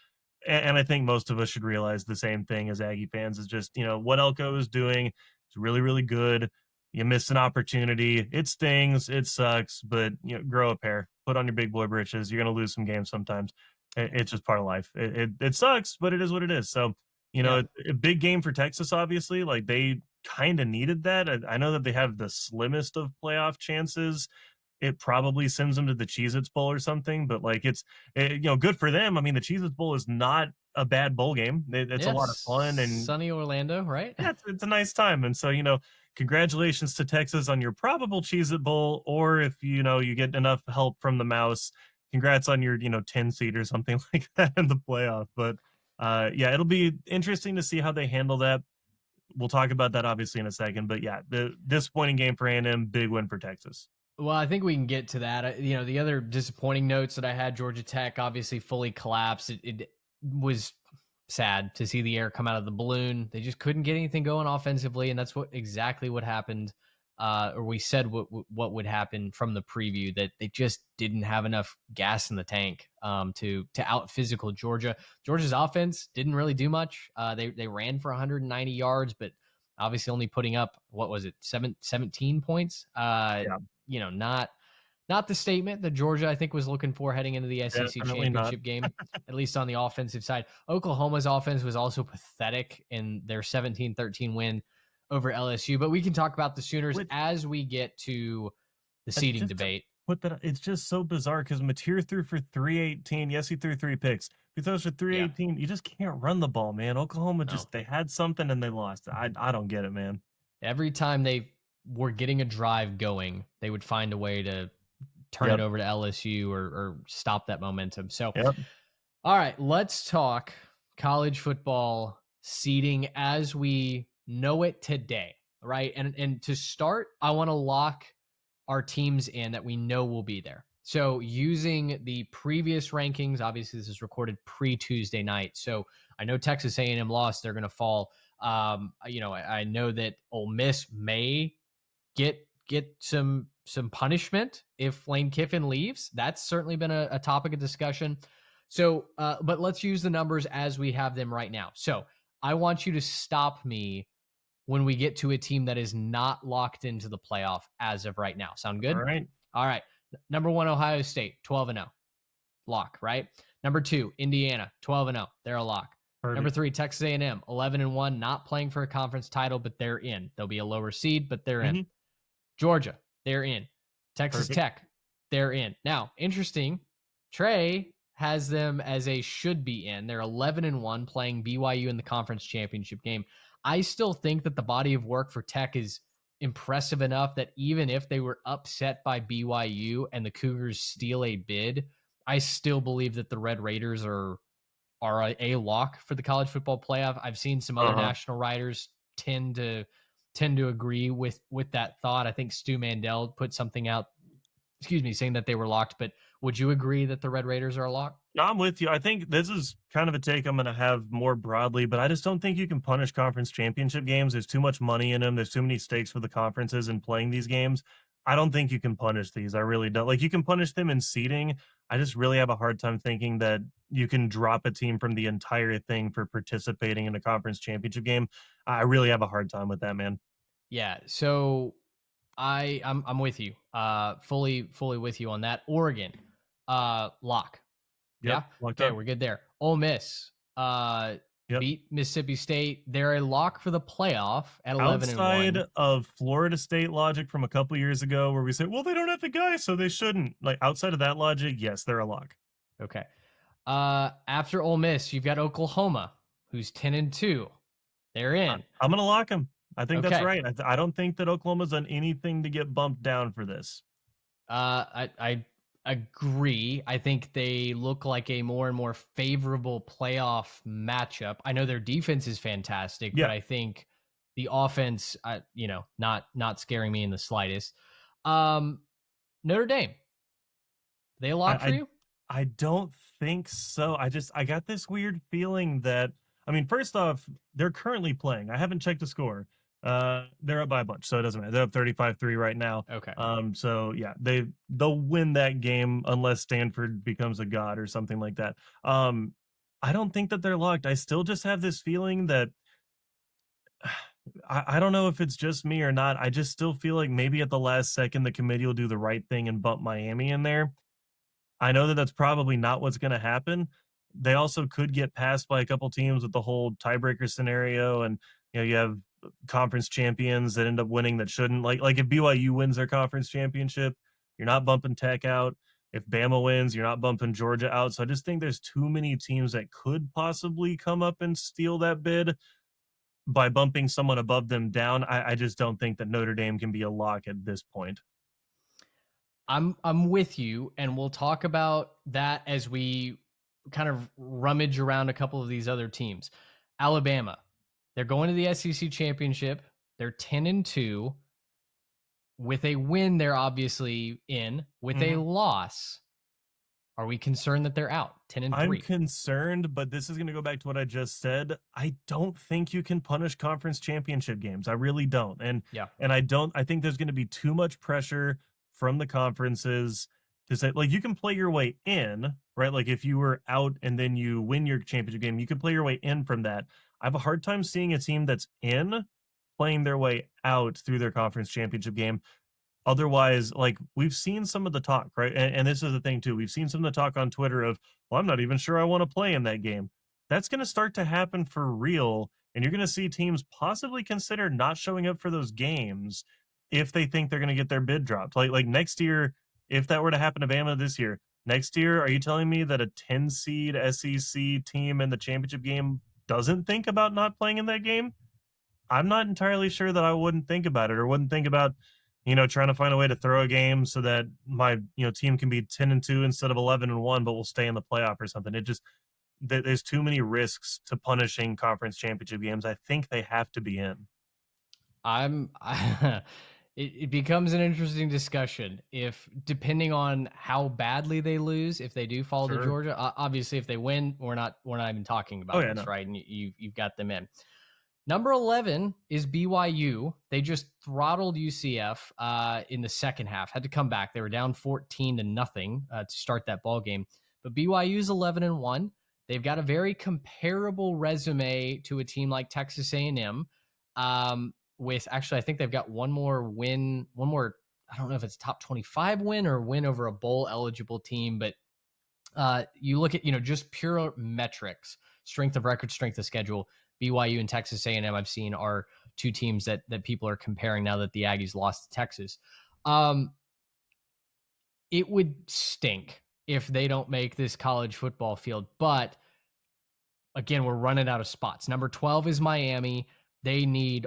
And I think most of us should realize the same thing as Aggie fans is just, what Elko is doing is really, really good. You missed an opportunity. It stings. It sucks, but grow a pair. Put on your big boy britches. You're going to lose some games sometimes. It's just part of life. It sucks, but it is what it is. So, Yeah. a big game for Texas, obviously. Like they kind of needed that. I know that they have the slimmest of playoff chances. It probably sends them to the Cheez-Its Bowl or something, but like good for them. I mean, the Cheez-Its Bowl is not a bad bowl game. It's a lot of Yes. fun, and Sunny Orlando, right? yeah, it's a nice time. And so, congratulations to Texas on your probable Cheez-It Bowl, or if you get enough help from the mouse, congrats on your 10 seed or something like that in the playoff. But yeah, it'll be interesting to see how they handle that. We'll talk about that obviously in a second. But yeah, the disappointing game for A&M, big win for Texas. Well, I think we can get to that. The other disappointing notes that I had, Georgia Tech obviously fully collapsed. It was sad to see the air come out of the balloon. They just couldn't get anything going offensively, and that's exactly what happened. Or we said what would happen from the preview, that they just didn't have enough gas in the tank to out physical Georgia. Georgia's offense didn't really do much. They ran for 190 yards, but obviously only putting up, what was it, 17 points. Yeah, Not the statement that Georgia, I think, was looking for heading into the SEC definitely not. championship game, at least on the offensive side. Oklahoma's offense was also pathetic in their 17-13 win over LSU. But we can talk about the Sooners as we get to the seeding debate. It's just so bizarre because Mateer threw for 318. Yes, he threw 3 picks. If he throws for 318, you just can't run the ball, man. Oklahoma they had something and they lost. I don't get it, man. Every time they were getting a drive going, they would find a way to turn it over to LSU or stop that momentum. So, all right, let's talk college football seeding as we know it today, right? And to start, I want to lock our teams in that we know will be there. So using the previous rankings, obviously this is recorded pre-Tuesday night. So I know Texas A&M lost, they're going to fall. I know that Ole Miss may get some punishment if Lane Kiffin leaves. That's certainly been a topic of discussion. So, but let's use the numbers as we have them right now. So I want you to stop me when we get to a team that is not locked into the playoff as of right now. Sound good? All right. All right. Number 1, Ohio State, 12-0. Lock, right? Number 2, Indiana, 12-0. They're a lock. Perfect. Number 3, Texas A&M, 11-1, not playing for a conference title, but they're in. They'll be a lower seed, but they're in. Georgia, they're in. Texas Tech, they're in. Now, interesting, Trey has them as a should be in. They're 11-1, playing BYU in the conference championship game. I still think that the body of work for Tech is impressive enough that even if they were upset by BYU and the Cougars steal a bid, I still believe that the Red Raiders are a lock for the college football playoff. I've seen some other national writers tend to agree with that thought. I think Stu Mandel put something out, saying that they were locked. But would you agree that the Red Raiders are a lock? No, I'm with you. I think this is kind of a take I'm going to have more broadly, but I just don't think you can punish conference championship games. There's too much money in them. There's too many stakes for the conferences in playing these games. I don't think you can punish these. I really don't. Like, you can punish them in seeding. I just really have a hard time thinking that you can drop a team from the entire thing for participating in a conference championship game. I really have a hard time with that, man. Yeah. So I'm with you. Fully with you on that. Oregon, lock. Yep, yeah. Okay, up. We're good there. Ole Miss, beat Mississippi State. They're a lock for the playoff at 11-1. Outside of Florida State logic from a couple years ago, where we say, well, they don't have the guy, so they shouldn't. Like, outside of that logic, yes, they're a lock. Okay. After Ole Miss, you've got Oklahoma, who's 10-2. They're in. I'm gonna lock them. I think that's right. I don't think that Oklahoma's done anything to get bumped down for this. I agree. I think they look like a more and more favorable playoff matchup. I know their defense is fantastic, but Yeah, I think the offense, not scaring me in the slightest. Um, Notre Dame, they a I, lock for I you? I don't think so. I got this weird feeling that, I mean, first off, they're currently playing. I haven't checked the score. They're up by a bunch, so it doesn't matter. They're up 35-3 right now. Okay. So yeah, they'll win that game unless Stanford becomes a god or something like that. I don't think that they're locked. I still just have this feeling that I don't know if it's just me or not. I just still feel like maybe at the last second the committee will do the right thing and bump Miami in there. I know that that's probably not what's going to happen. They also could get passed by a couple teams with the whole tiebreaker scenario, and you have conference champions that end up winning that shouldn't. Like if BYU wins their conference championship, you're not bumping Tech out. If Bama wins, you're not bumping Georgia out. So I just think there's too many teams that could possibly come up and steal that bid by bumping someone above them down. I just don't think that Notre Dame can be a lock at this point. I'm with you, and we'll talk about that as we kind of rummage around a couple of these other teams. Alabama, they're going to the SEC championship. They're 10-2. With a win, they're obviously in. With a Mhm. loss, are we concerned that they're out? 10 and I'm 3. concerned, but this is going to go back to what I just said. I don't think you can punish conference championship games. I really don't. Yeah. And I think there's going to be too much pressure from the conferences to say, like, you can play your way in, right? Like if you were out and then you win your championship game, you can play your way in from that. I have a hard time seeing a team that's in playing their way out through their conference championship game. Otherwise, like we've seen some of the talk, right? And this is the thing too. We've seen some of the talk on Twitter of, well, I'm not even sure I want to play in that game. That's going to start to happen for real. And you're going to see teams possibly consider not showing up for those games if they think they're going to get their bid dropped. Like next year, if that were to happen to Bama this year, next year, are you telling me that a 10 seed SEC team in the championship game doesn't think about not playing in that game? I'm not entirely sure that I wouldn't think about it or wouldn't think about, trying to find a way to throw a game so that my, team can be 10-2 instead of 11-1, but we'll stay in the playoff or something. It just, there's too many risks to punishing conference championship games. I think they have to be in. It becomes an interesting discussion if, depending on how badly they lose, if they do fall to Sure. Georgia. Obviously, if they win, we're not even talking Oh about yeah, this, no. right? And you've got them in. Number 11 is BYU. They just throttled UCF in the second half. Had to come back. They were down 14-0 to start that ball game. But BYU's 11-1. They've got a very comparable resume to a team like Texas A&M. With actually, I think they've got one more win, one more. I don't know if it's top 25 win or win over a bowl eligible team, but you look at just pure metrics, strength of record, strength of schedule. BYU and Texas A&M I've seen are two teams that people are comparing now that the Aggies lost to Texas. It would stink if they don't make this college football field, but again, we're running out of spots. Number 12 is Miami. They need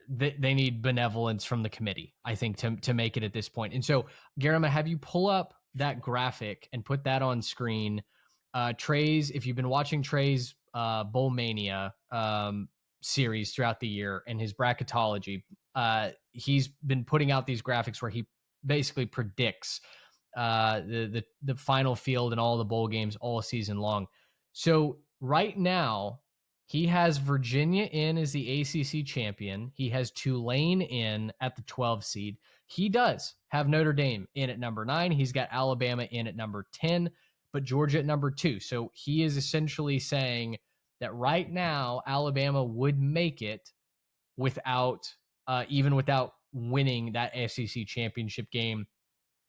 they need benevolence from the committee, I think, to make it at this point. And so, Garama, have you pull up that graphic and put that on screen? Trey's, if you've been watching Trey's Bowl Mania series throughout the year and his bracketology, he's been putting out these graphics where he basically predicts the final field and all the bowl games all season long. So right now, he has Virginia in as the ACC champion. He has Tulane in at the 12 seed. He does have Notre Dame in at number 9. He's got Alabama in at number 10, but Georgia at number 2. So he is essentially saying that right now, Alabama would make it without, even without winning that SEC championship game.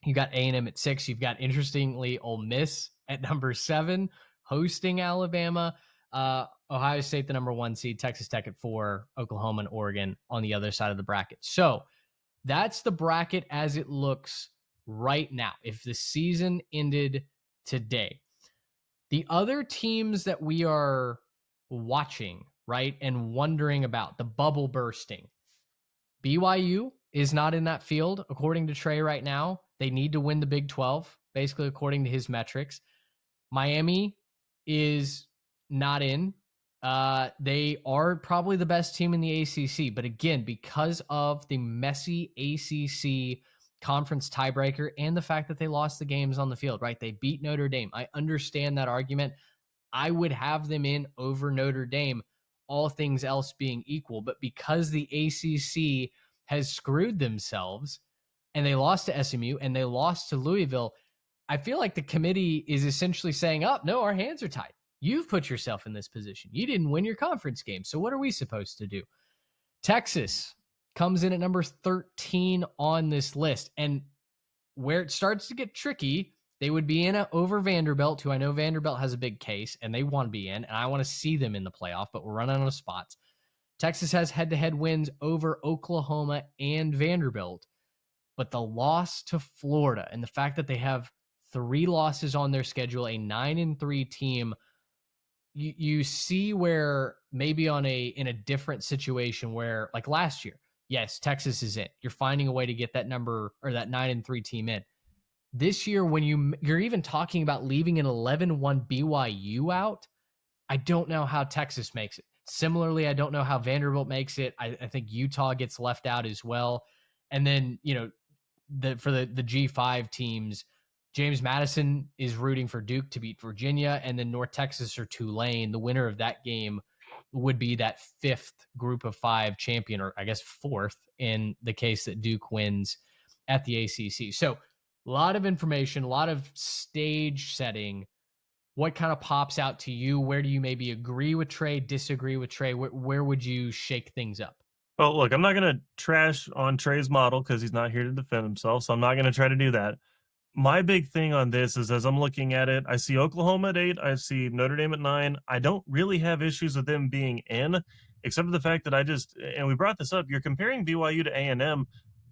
You got A&M at 6. You've got, interestingly, Ole Miss at number 7, hosting Alabama. Ohio State, the number 1 seed, Texas Tech at 4, Oklahoma and Oregon on the other side of the bracket. So that's the bracket as it looks right now. If the season ended today, the other teams that we are watching, right, and wondering about, the bubble bursting, BYU is not in that field, according to Trey right now. They need to win the Big 12, basically, according to his metrics. Miami is not in. They are probably the best team in the ACC. But again, because of the messy ACC conference tiebreaker and the fact that they lost the games on the field, right? They beat Notre Dame. I understand that argument. I would have them in over Notre Dame, all things else being equal. But because the ACC has screwed themselves and they lost to SMU and they lost to Louisville, I feel like the committee is essentially saying, oh, no, our hands are tied. You've put yourself in this position. You didn't win your conference game. So what are we supposed to do? Texas comes in at number 13 on this list. And where it starts to get tricky, they would be in over Vanderbilt, who I know Vanderbilt has a big case and they want to be in. And I want to see them in the playoff, but we're running out of spots. Texas has head-to-head wins over Oklahoma and Vanderbilt. But the loss to Florida and the fact that they have 3 losses on their schedule, a 9-3 team, you see where maybe in a different situation where, like last year, yes, Texas is in. You're finding a way to get that number or that 9-3 team in. This year, when you're even talking about leaving an 11-1 BYU out, I don't know how Texas makes it. Similarly, I don't know how Vanderbilt makes it. I think Utah gets left out as well. And then, for the G5 teams, James Madison is rooting for Duke to beat Virginia, and then North Texas or Tulane. The winner of that game would be that 5th group of 5 champion, or I guess 4th in the case that Duke wins at the ACC. So a lot of information, a lot of stage setting. What kind of pops out to you? Where do you maybe agree with Trey, disagree with Trey? Where would you shake things up? Well, look, I'm not going to trash on Trey's model because he's not here to defend himself, so I'm not going to try to do that. My big thing on this is, as I'm looking at it, I see Oklahoma at 8, I see Notre Dame at 9. I don't really have issues with them being in, except for the fact that and we brought this up, you're comparing BYU to A&M.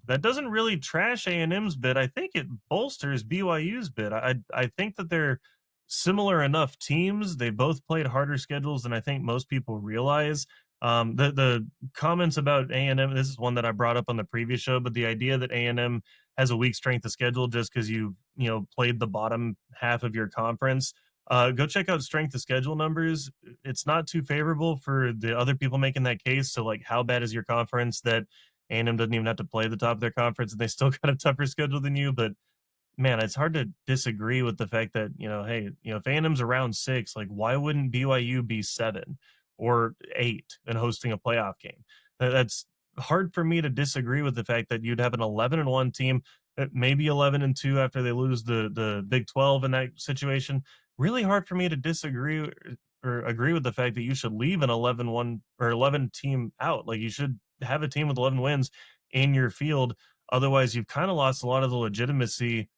That doesn't really trash A&M's bid. I think it bolsters BYU's bid. I think that they're similar enough teams. They both played harder schedules than I think most people realize. The comments about A&M, this is one that I brought up on the previous show, but the idea that A&M has a weak strength of schedule just because you played the bottom half of your conference. Go check out strength of schedule numbers. It's not too favorable for the other people making that case. So, like, how bad is your conference that A&M doesn't even have to play the top of their conference and they still got a tougher schedule than you? But man, it's hard to disagree with the fact that, hey, if A&M's around 6, like, why wouldn't BYU be 7 or 8 and hosting a playoff game? That's hard for me to disagree with the fact that you'd have an 11-1 team, maybe 11-2 after they lose the Big 12 in that situation. Really hard for me to disagree or agree with the fact that you should leave an 11-1 or 11 team out. Like, you should have a team with 11 wins in your field. Otherwise, you've kind of lost a lot of the legitimacy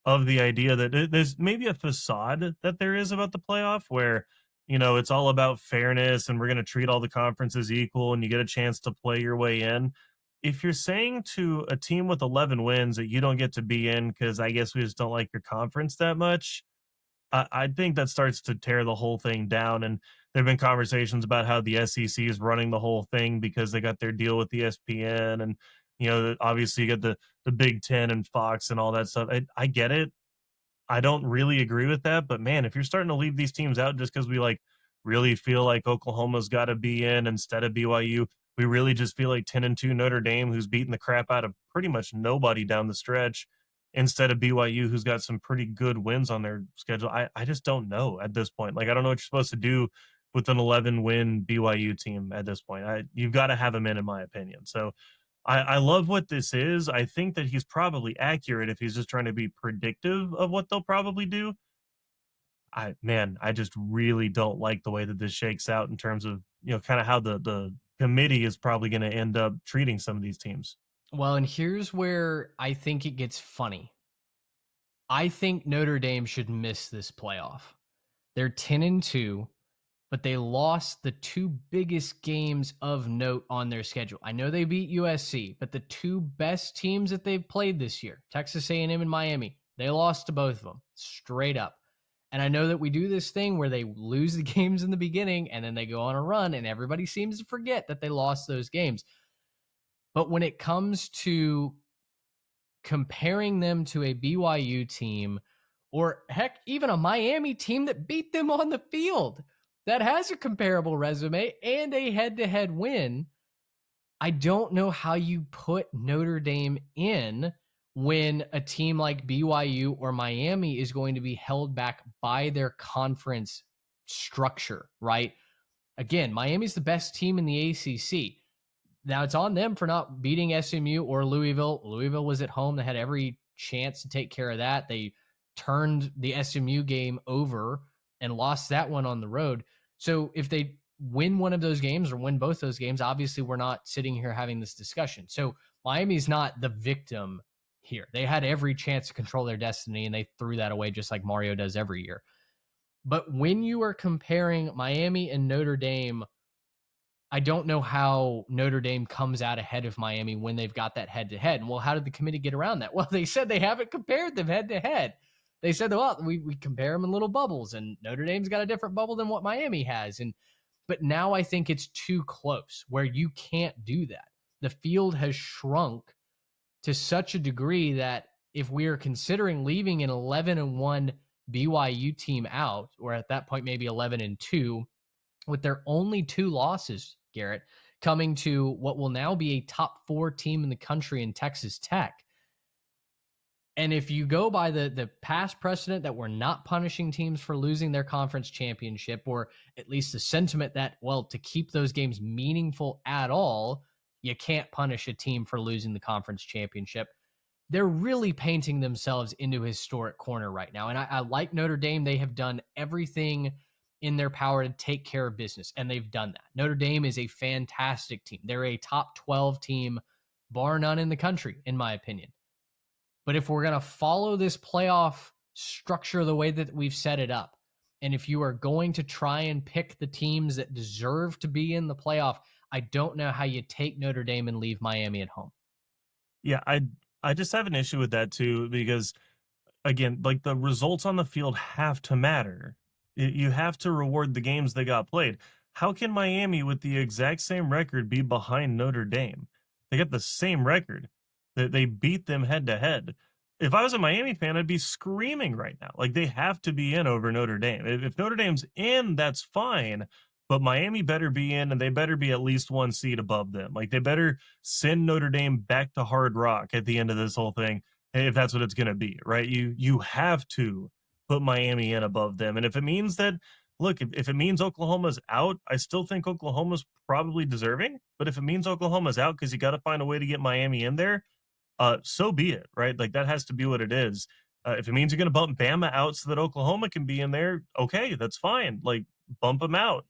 of the idea that there's maybe a facade that there is about the playoff where, it's all about fairness and we're going to treat all the conferences equal and you get a chance to play your way in. If you're saying to a team with 11 wins that you don't get to be in because I guess we just don't like your conference that much, I think that starts to tear the whole thing down. And there have been conversations about how the SEC is running the whole thing because they got their deal with ESPN, and obviously you get the Big Ten and Fox and all that stuff. I get it. I don't really agree with that, but man, if you're starting to leave these teams out just because we really feel like Oklahoma's got to be in instead of BYU, we really just feel like 10-2 Notre Dame, who's beating the crap out of pretty much nobody down the stretch, instead of BYU, who's got some pretty good wins on their schedule. I just don't know at this point. Like, I don't know what you're supposed to do with an 11-win BYU team at this point. You've got to have them in my opinion. So I love what this is. I think that he's probably accurate if he's just trying to be predictive of what they'll probably do. I just really don't like the way that this shakes out in terms of, kind of how the committee is probably going to end up treating some of these teams. Well, and here's where I think it gets funny. I think Notre Dame should miss this playoff. They're 10-2. But they lost the 2 biggest games of note on their schedule. I know they beat USC, but the 2 best teams that they've played this year, Texas A&M and Miami, they lost to both of them straight up. And I know that we do this thing where they lose the games in the beginning and then they go on a run and everybody seems to forget that they lost those games. But when it comes to comparing them to a BYU team, or heck, even a Miami team that beat them on the field, that has a comparable resume and a head-to-head win, I don't know how you put Notre Dame in when a team like BYU or Miami is going to be held back by their conference structure, right? Again, Miami's the best team in the ACC. Now it's on them for not beating SMU or Louisville. Louisville was at home. They had every chance to take care of that. They turned the SMU game over and lost that one on the road. So if they win one of those games or win both those games, obviously we're not sitting here having this discussion. So Miami's not the victim here. They had every chance to control their destiny and they threw that away just like Mario does every year. But when you are comparing Miami and Notre Dame, I don't know how Notre Dame comes out ahead of Miami when they've got that head to head. And well, how did the committee get around that? Well, they said they haven't compared them head to head. They said, well, we compare them in little bubbles, and Notre Dame's got a different bubble than what Miami has. But now I think it's too close where you can't do that. The field has shrunk to such a degree that if we are considering leaving an 11-1 BYU team out, or at that point maybe 11-2, with their only 2 losses, Garrett, coming to what will now be a top 4 team in the country in Texas Tech. And if you go by the past precedent that we're not punishing teams for losing their conference championship, or at least the sentiment that, well, to keep those games meaningful at all, you can't punish a team for losing the conference championship. They're really painting themselves into a historic corner right now. And I like Notre Dame. They have done everything in their power to take care of business, and they've done that. Notre Dame is a fantastic team. They're a top 12 team, bar none in the country, in my opinion. But if we're going to follow this playoff structure the way that we've set it up, and if you are going to try and pick the teams that deserve to be in the playoff, I don't know how you take Notre Dame and leave Miami at home. Yeah, I just have an issue with that too, because again, like the results on the field have to matter. You have to reward the games that got played. How can Miami, with the exact same record, be behind Notre Dame? They got the same record. They beat them head to head. If I was a Miami fan, I'd be screaming right now. Like, they have to be in over Notre Dame. If Notre Dame's in, that's fine. But Miami better be in, and they better be at least 1 seed above them. Like, they better send Notre Dame back to Hard Rock at the end of this whole thing, if that's what it's going to be, right? You have to put Miami in above them. And if it means that, look, if it means Oklahoma's out, I still think Oklahoma's probably deserving. But if it means Oklahoma's out because you got to find a way to get Miami in there, so be it, right? Like, that has to be what it is. If it means you're going to bump Bama out so that Oklahoma can be in there, okay, that's fine. Like, bump them out.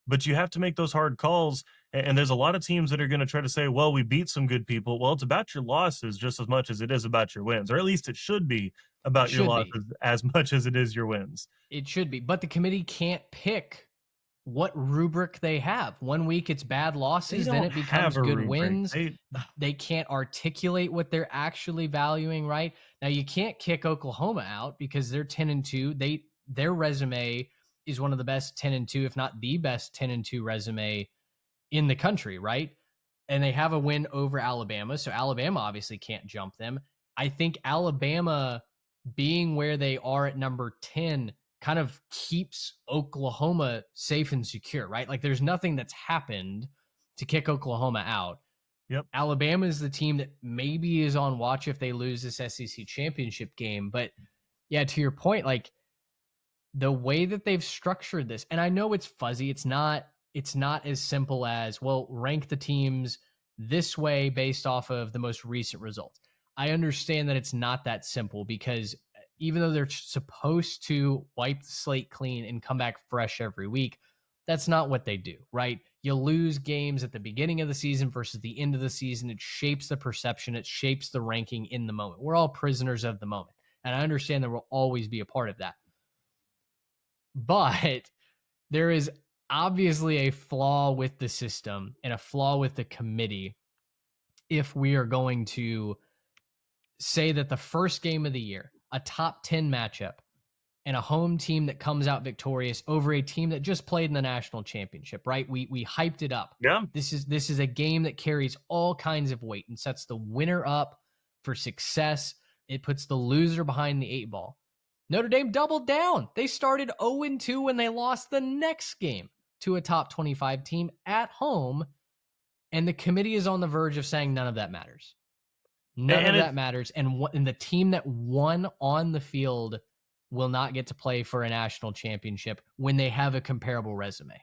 But you have to make those hard calls. And there's a lot of teams that are going to try to say, well, we beat some good people. Well, it's about your losses just as much as it is about your wins, or at least it should be about your losses as much as it is your wins. It should be. But the committee can't pick what rubric they have. 1 week it's bad losses, then it becomes good rubric. wins. They can't articulate what they're actually valuing, right? Now you can't kick Oklahoma out because they're 10-2. Their resume is one of the best 10-2, if not the best 10-2 resume in the country, right? And they have a win over Alabama, so Alabama obviously can't jump them. I think Alabama being where they are at number 10 kind of keeps Oklahoma safe and secure, right? Like, there's nothing that's happened to kick Oklahoma out. Yep. Alabama is the team that maybe is on watch if they lose this SEC championship game. But yeah, to your point, like, the way that they've structured this, and I know it's fuzzy, it's not as simple as, well, rank the teams this way based off of the most recent results. I understand that it's not that simple, because even though they're supposed to wipe the slate clean and come back fresh every week, that's not what they do, right? You lose games at the beginning of the season versus the end of the season. It shapes the perception. It shapes the ranking in the moment. We're all prisoners of the moment. And I understand there will always be a part of that. But there is obviously a flaw with the system and a flaw with the committee if we are going to say that the first game of the year, a top 10 matchup, and a home team that comes out victorious over a team that just played in the national championship, right? We hyped it up. Yeah. This is a game that carries all kinds of weight and sets the winner up for success. It puts the loser behind the 8 ball. Notre Dame doubled down. They started 0-2 when they lost the next game to a top 25 team at home. And the committee is on the verge of saying none of that matters. None of And that matters. And the team that won on the field will not get to play for a national championship when they have a comparable resume.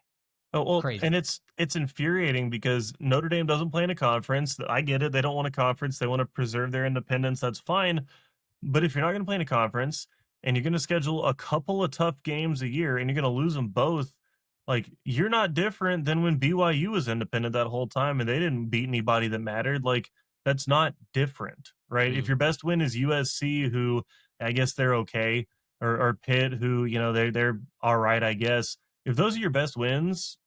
Oh, well, Crazy. and it's infuriating because Notre Dame doesn't play in a conference. I get it. They don't want a conference. They want to preserve their independence. That's fine. But if you're not going to play in a conference and you're going to schedule a couple of tough games a year and you're going to lose them both, like you're not different than when BYU was independent that whole time and they didn't beat anybody that mattered. Like that's not different, right? If your best win is USC, who I guess they're okay, or Pitt, who they're all right, I guess. If those are your best wins,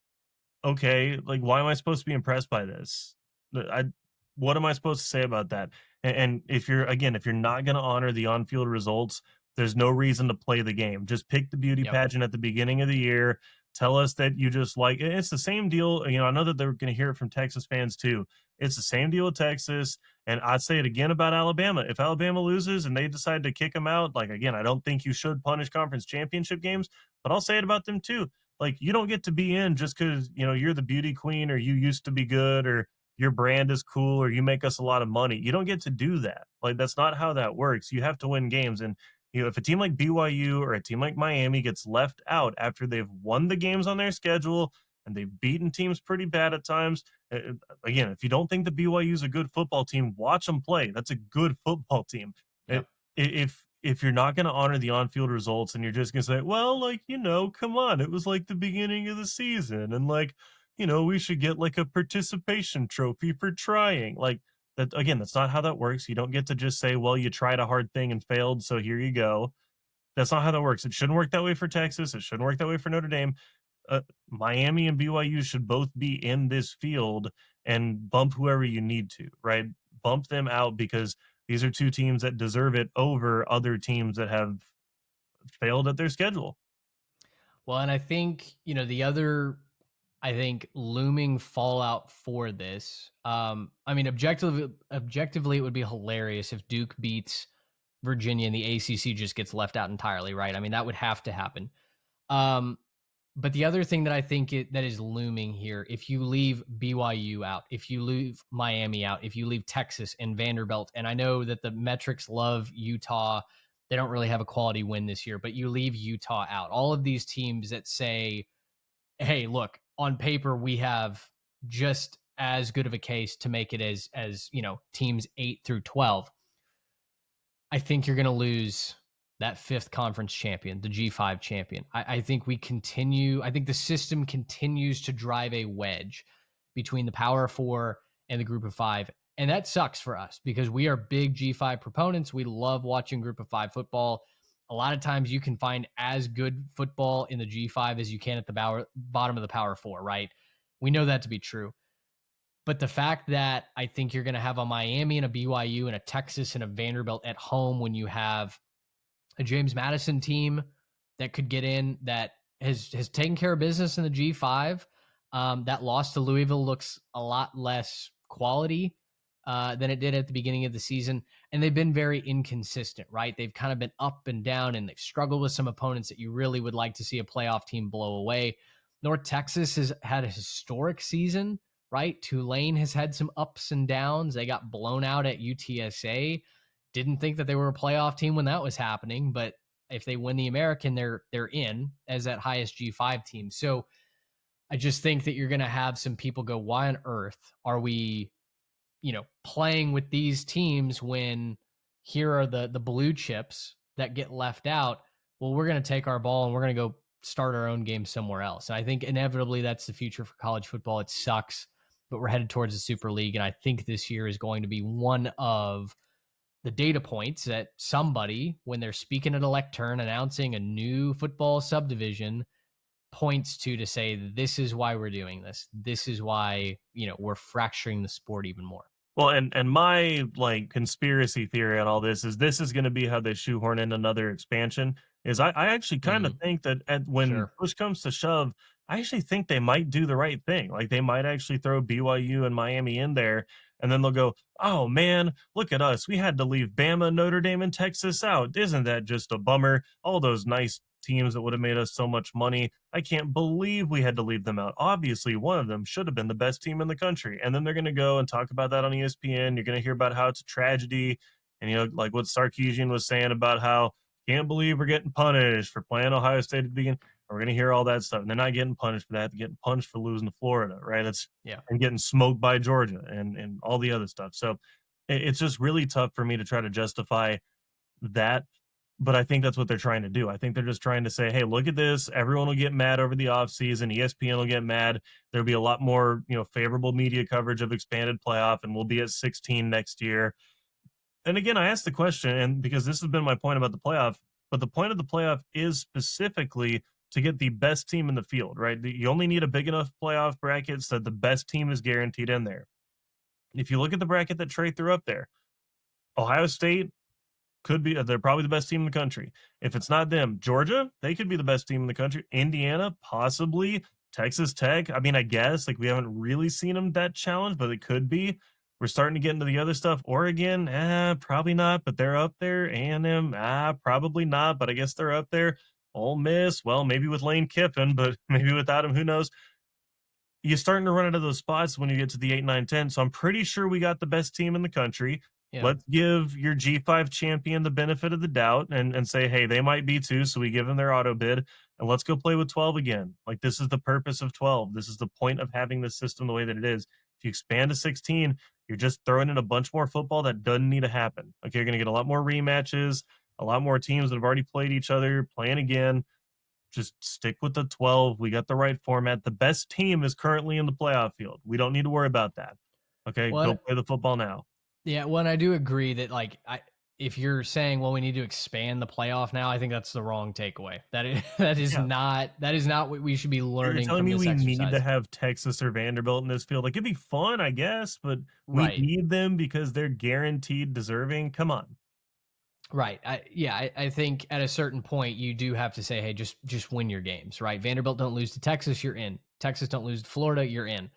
okay, like why am I supposed to be impressed by this? I What am I supposed to say about that? And if you're not going to honor the on-field results, there's no reason to play the game. Just pick the beauty Yep. pageant at the beginning of the year. Tell us that you just like it. It's the same deal. I know that they're going to hear it from Texas fans too. It's the same deal with Texas. And I'd say it again about Alabama. If Alabama loses and they decide to kick them out, like again, I don't think you should punish conference championship games, but I'll say it about them too. Like you don't get to be in just because you're the beauty queen or you used to be good or your brand is cool or you make us a lot of money. You don't get to do that. Like that's not how that works. You have to win games. And if a team like BYU or a team like Miami gets left out after they've won the games on their schedule and they've beaten teams pretty bad at times, again, if you don't think the BYU is a good football team, watch them play. That's a good football team. Yep. If you're not going to honor the on-field results and you're just going to say, well, like, come on, it was like the beginning of the season and like, we should get like a participation trophy for trying. Like that again, that's not how that works. You don't get to just say, well, you tried a hard thing and failed, so here you go. That's not how that works. It shouldn't work that way for Texas. It shouldn't work that way for Notre Dame. Miami and BYU should both be in this field and bump whoever you need to, right? Bump them out because these are two teams that deserve it over other teams that have failed at their schedule. Well, and I think, the other, looming fallout for this, objectively, it would be hilarious if Duke beats Virginia and the ACC just gets left out entirely, right? I mean, that would have to happen. But the other thing that I think that is looming here, if you leave BYU out, if you leave Miami out, if you leave Texas and Vanderbilt, and I know that the metrics love Utah, they don't really have a quality win this year, but you leave Utah out. All of these teams that say, hey, look, on paper, we have just as good of a case to make it as teams 8 through 12. I think you're going to lose that fifth conference champion, the G5 champion. I think the system continues to drive a wedge between the Power Four and the Group of Five. And that sucks for us because we are big G5 proponents. We love watching Group of Five football. A lot of times you can find as good football in the G5 as you can at the bottom of the Power Four, right? We know that to be true. But the fact that I think you're going to have a Miami and a BYU and a Texas and a Vanderbilt at home when you have a James Madison team that could get in that has taken care of business in the G5. That loss to Louisville looks a lot less quality than it did at the beginning of the season. And they've been very inconsistent, right? They've kind of been up and down and they've struggled with some opponents that you really would like to see a playoff team blow away. North Texas has had a historic season, right? Tulane has had some ups and downs. They got blown out at UTSA. Didn't think that they were a playoff team when that was happening, but if they win the American, they're in as that highest G5 team. So I just think that you're going to have some people go, why on earth are we, playing with these teams when here are the blue chips that get left out? Well, we're going to take our ball and we're going to go start our own game somewhere else. And I think inevitably that's the future for college football. It sucks, but we're headed towards the Super League. And I think this year is going to be one of the data points that somebody, when they're speaking at a lectern announcing a new football subdivision, points to say, this is why we're doing this. This is why, we're fracturing the sport even more. Well, and my like conspiracy theory on all this is going to be how they shoehorn in another expansion. Is I actually kind of think that when push comes to shove, I actually think they might do the right thing. Like they might actually throw BYU and Miami in there And then they'll go, oh man, look at us. We had to leave Bama, Notre Dame, and Texas out. Isn't that just a bummer? All those nice teams that would have made us so much money. I can't believe we had to leave them out. Obviously, one of them should have been the best team in the country. And then they're going to go and talk about that on ESPN. You're going to hear about how it's a tragedy. And, like what Sarkisian was saying about how can't believe we're getting punished for playing Ohio State at the beginning. We're going to hear all that stuff. And they're not getting punished for that. They're getting punished for losing to Florida, right? And getting smoked by Georgia and all the other stuff. So it's just really tough for me to try to justify that. But I think that's what they're trying to do. I think they're just trying to say, hey, look at this. Everyone will get mad over the offseason. ESPN will get mad. There'll be a lot more, favorable media coverage of expanded playoff, and we'll be at 16 next year. And again, I asked the question, and because this has been my point about the playoff, but the point of the playoff is specifically to get the best team in the field, right? You only need a big enough playoff bracket so that the best team is guaranteed in there. If you look at the bracket that Trey threw up there, Ohio State could be, they're probably the best team in the country. If it's not them, Georgia, they could be the best team in the country. Indiana, possibly. Texas Tech, I mean, I guess, like we haven't really seen them that challenge, but it could be. We're starting to get into the other stuff. Oregon, probably not, but they're up there. A&M, probably not, but I guess they're up there. Ole Miss, well, maybe with Lane Kiffin, but maybe without him, who knows? You're starting to run into those spots when you get to the 8, 9, 10. So I'm pretty sure we got the best team in the country. Yeah. Let's give your G5 champion the benefit of the doubt and say, hey, they might be too. So we give them their auto bid and let's go play with 12 again. Like, this is the purpose of 12. This is the point of having the system the way that it is. If you expand to 16, you're just throwing in a bunch more football that doesn't need to happen. Okay, you're going to get a lot more rematches, a lot more teams that have already played each other, playing again. Just stick with the 12. We got the right format. The best team is currently in the playoff field. We don't need to worry about that. Okay, go play the football now. Yeah, well, I do agree that, like, if you're saying, well, we need to expand the playoff now, I think that's the wrong takeaway. That is not what we should be learning. You're telling me we exercise. Need to have Texas or Vanderbilt in this field? Like, it'd be fun, I guess, but we need them because they're guaranteed deserving. Come on. Right. I think at a certain point you do have to say, hey, just win your games, right? Vanderbilt don't lose to Texas, you're in. Texas don't lose to Florida, you're in.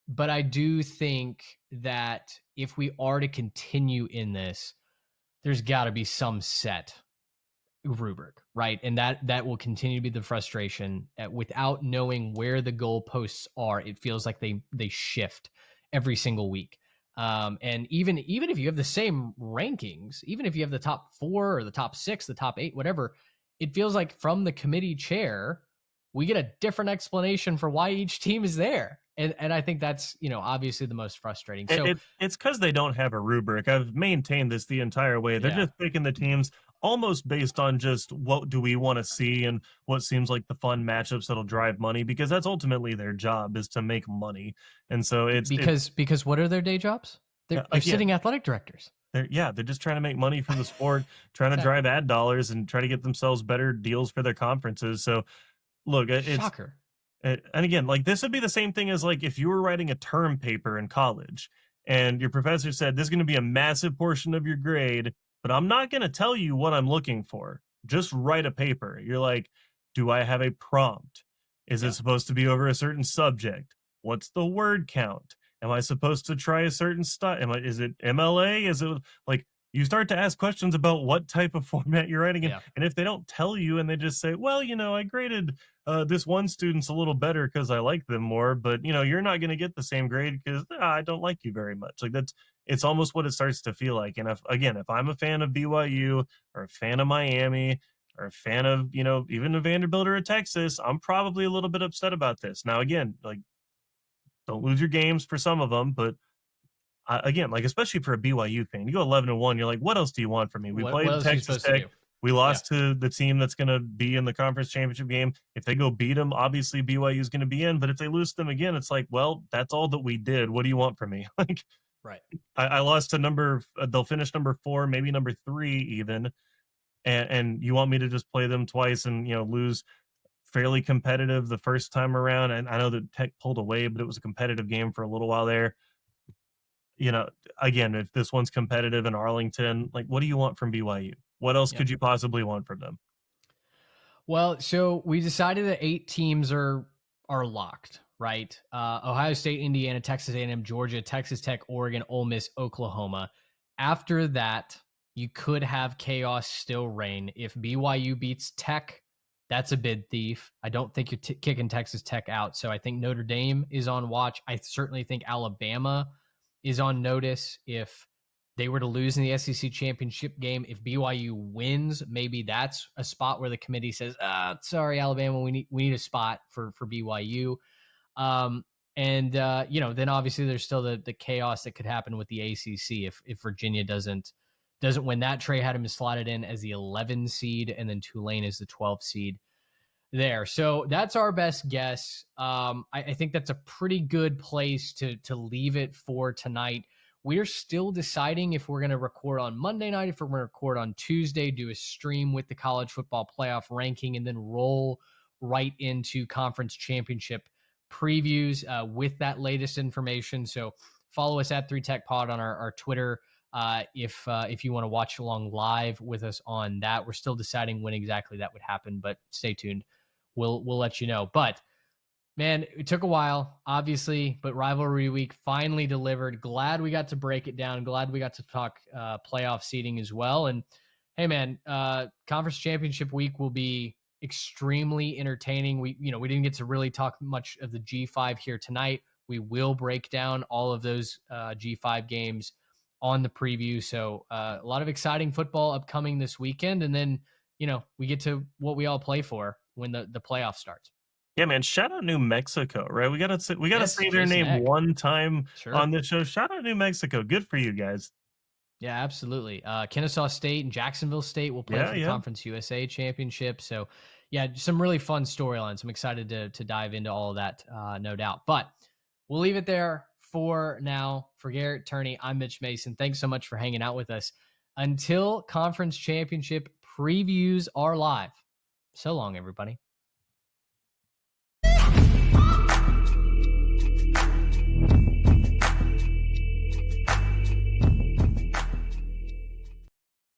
But I do think that if we are to continue in this, there's got to be some set rubric, right? And that will continue to be the frustration. Without knowing where the goalposts are, it feels like they shift every single week. And even if you have the same rankings, even if you have the top 4 or the top 6, the top 8, whatever, it feels like from the committee chair, we get a different explanation for why each team is there. And I think that's, obviously the most frustrating. So it's because they don't have a rubric. I've maintained this the entire way. They're just picking the teams almost based on just what do we want to see and what seems like the fun matchups that'll drive money, because that's ultimately their job, is to make money. And so it's because what are their day jobs? They're sitting athletic directors. They're just trying to make money from the sport, trying to drive ad dollars and try to get themselves better deals for their conferences. So look, it's shocker. And again, like, this would be the same thing as, like, if you were writing a term paper in college and your professor said, this is going to be a massive portion of your grade, but I'm not going to tell you what I'm looking for. Just write a paper. You're like, do I have a prompt? Is it supposed to be over a certain subject? What's the word count? Am I supposed to try a certain stuff? Is it MLA? Is it like, you start to ask questions about what type of format you're writing in. Yeah. And if they don't tell you and they just say, well, I graded this one student's a little better because I like them more, but you're not going to get the same grade because I don't like you very much. Like, it's almost what it starts to feel like. And if I'm a fan of BYU or a fan of Miami or a fan of, even a Vanderbilt or a Texas, I'm probably a little bit upset about this. Now, again, like, don't lose your games for some of them, but again, like, especially for a BYU fan, you go 11-1, you're like, what else do you want from me? We played Texas Tech. We lost to the team that's going to be in the conference championship game. If they go beat them, obviously BYU is going to be in. But if they lose them again, it's like, well, that's all that we did. What do you want from me? Like, right. I lost to they'll finish number 4, maybe number 3 even. And you want me to just play them twice and, lose fairly competitive the first time around? And I know that Tech pulled away, but it was a competitive game for a little while there. Again, if this one's competitive in Arlington, like, what do you want from BYU? What else could you possibly want from them? Well, so we decided that 8 teams are locked, right? Ohio State, Indiana, Texas A&M, Georgia, Texas Tech, Oregon, Ole Miss, Oklahoma. After that, you could have chaos still reign. If BYU beats Tech, that's a bid thief. I don't think you're kicking Texas Tech out. So I think Notre Dame is on watch. I certainly think Alabama is on notice. If they were to lose in the SEC championship game, if BYU wins, maybe that's a spot where the committee says, sorry, Alabama, we need a spot for BYU. Then obviously there's still the chaos that could happen with the ACC if Virginia doesn't win that. Trey had him slotted in as the 11 seed, and then Tulane is the 12 seed there. So that's our best guess. I think that's a pretty good place to leave it for tonight. We're still deciding if we're going to record on Monday night, if we're going to record on Tuesday, do a stream with the college football playoff ranking, and then roll right into conference championship previews with that latest information. So follow us at 3Tech Pod on our Twitter if you want to watch along live with us on that. We're still deciding when exactly that would happen, but stay tuned. We'll let you know. But man, it took a while, obviously, but Rivalry Week finally delivered. Glad we got to break it down. Glad we got to talk playoff seeding as well. And hey, man, Conference Championship Week will be extremely entertaining. We didn't get to really talk much of the G5 here tonight. We will break down all of those G5 games on the preview. So a lot of exciting football upcoming this weekend. And then, we get to what we all play for when the playoff starts. Yeah, man. Shout out New Mexico, right? We gotta say their Jason name Eck. one time Sure. on this show. Shout out New Mexico. Good for you guys. Yeah, absolutely. Kennesaw State and Jacksonville State will play for the Conference USA Championship. So, yeah, some really fun storylines. I'm excited to dive into all of that, no doubt. But we'll leave it there for now. For Garrett Turney, I'm Mitch Mason. Thanks so much for hanging out with us. Until Conference Championship previews are live. So long, everybody.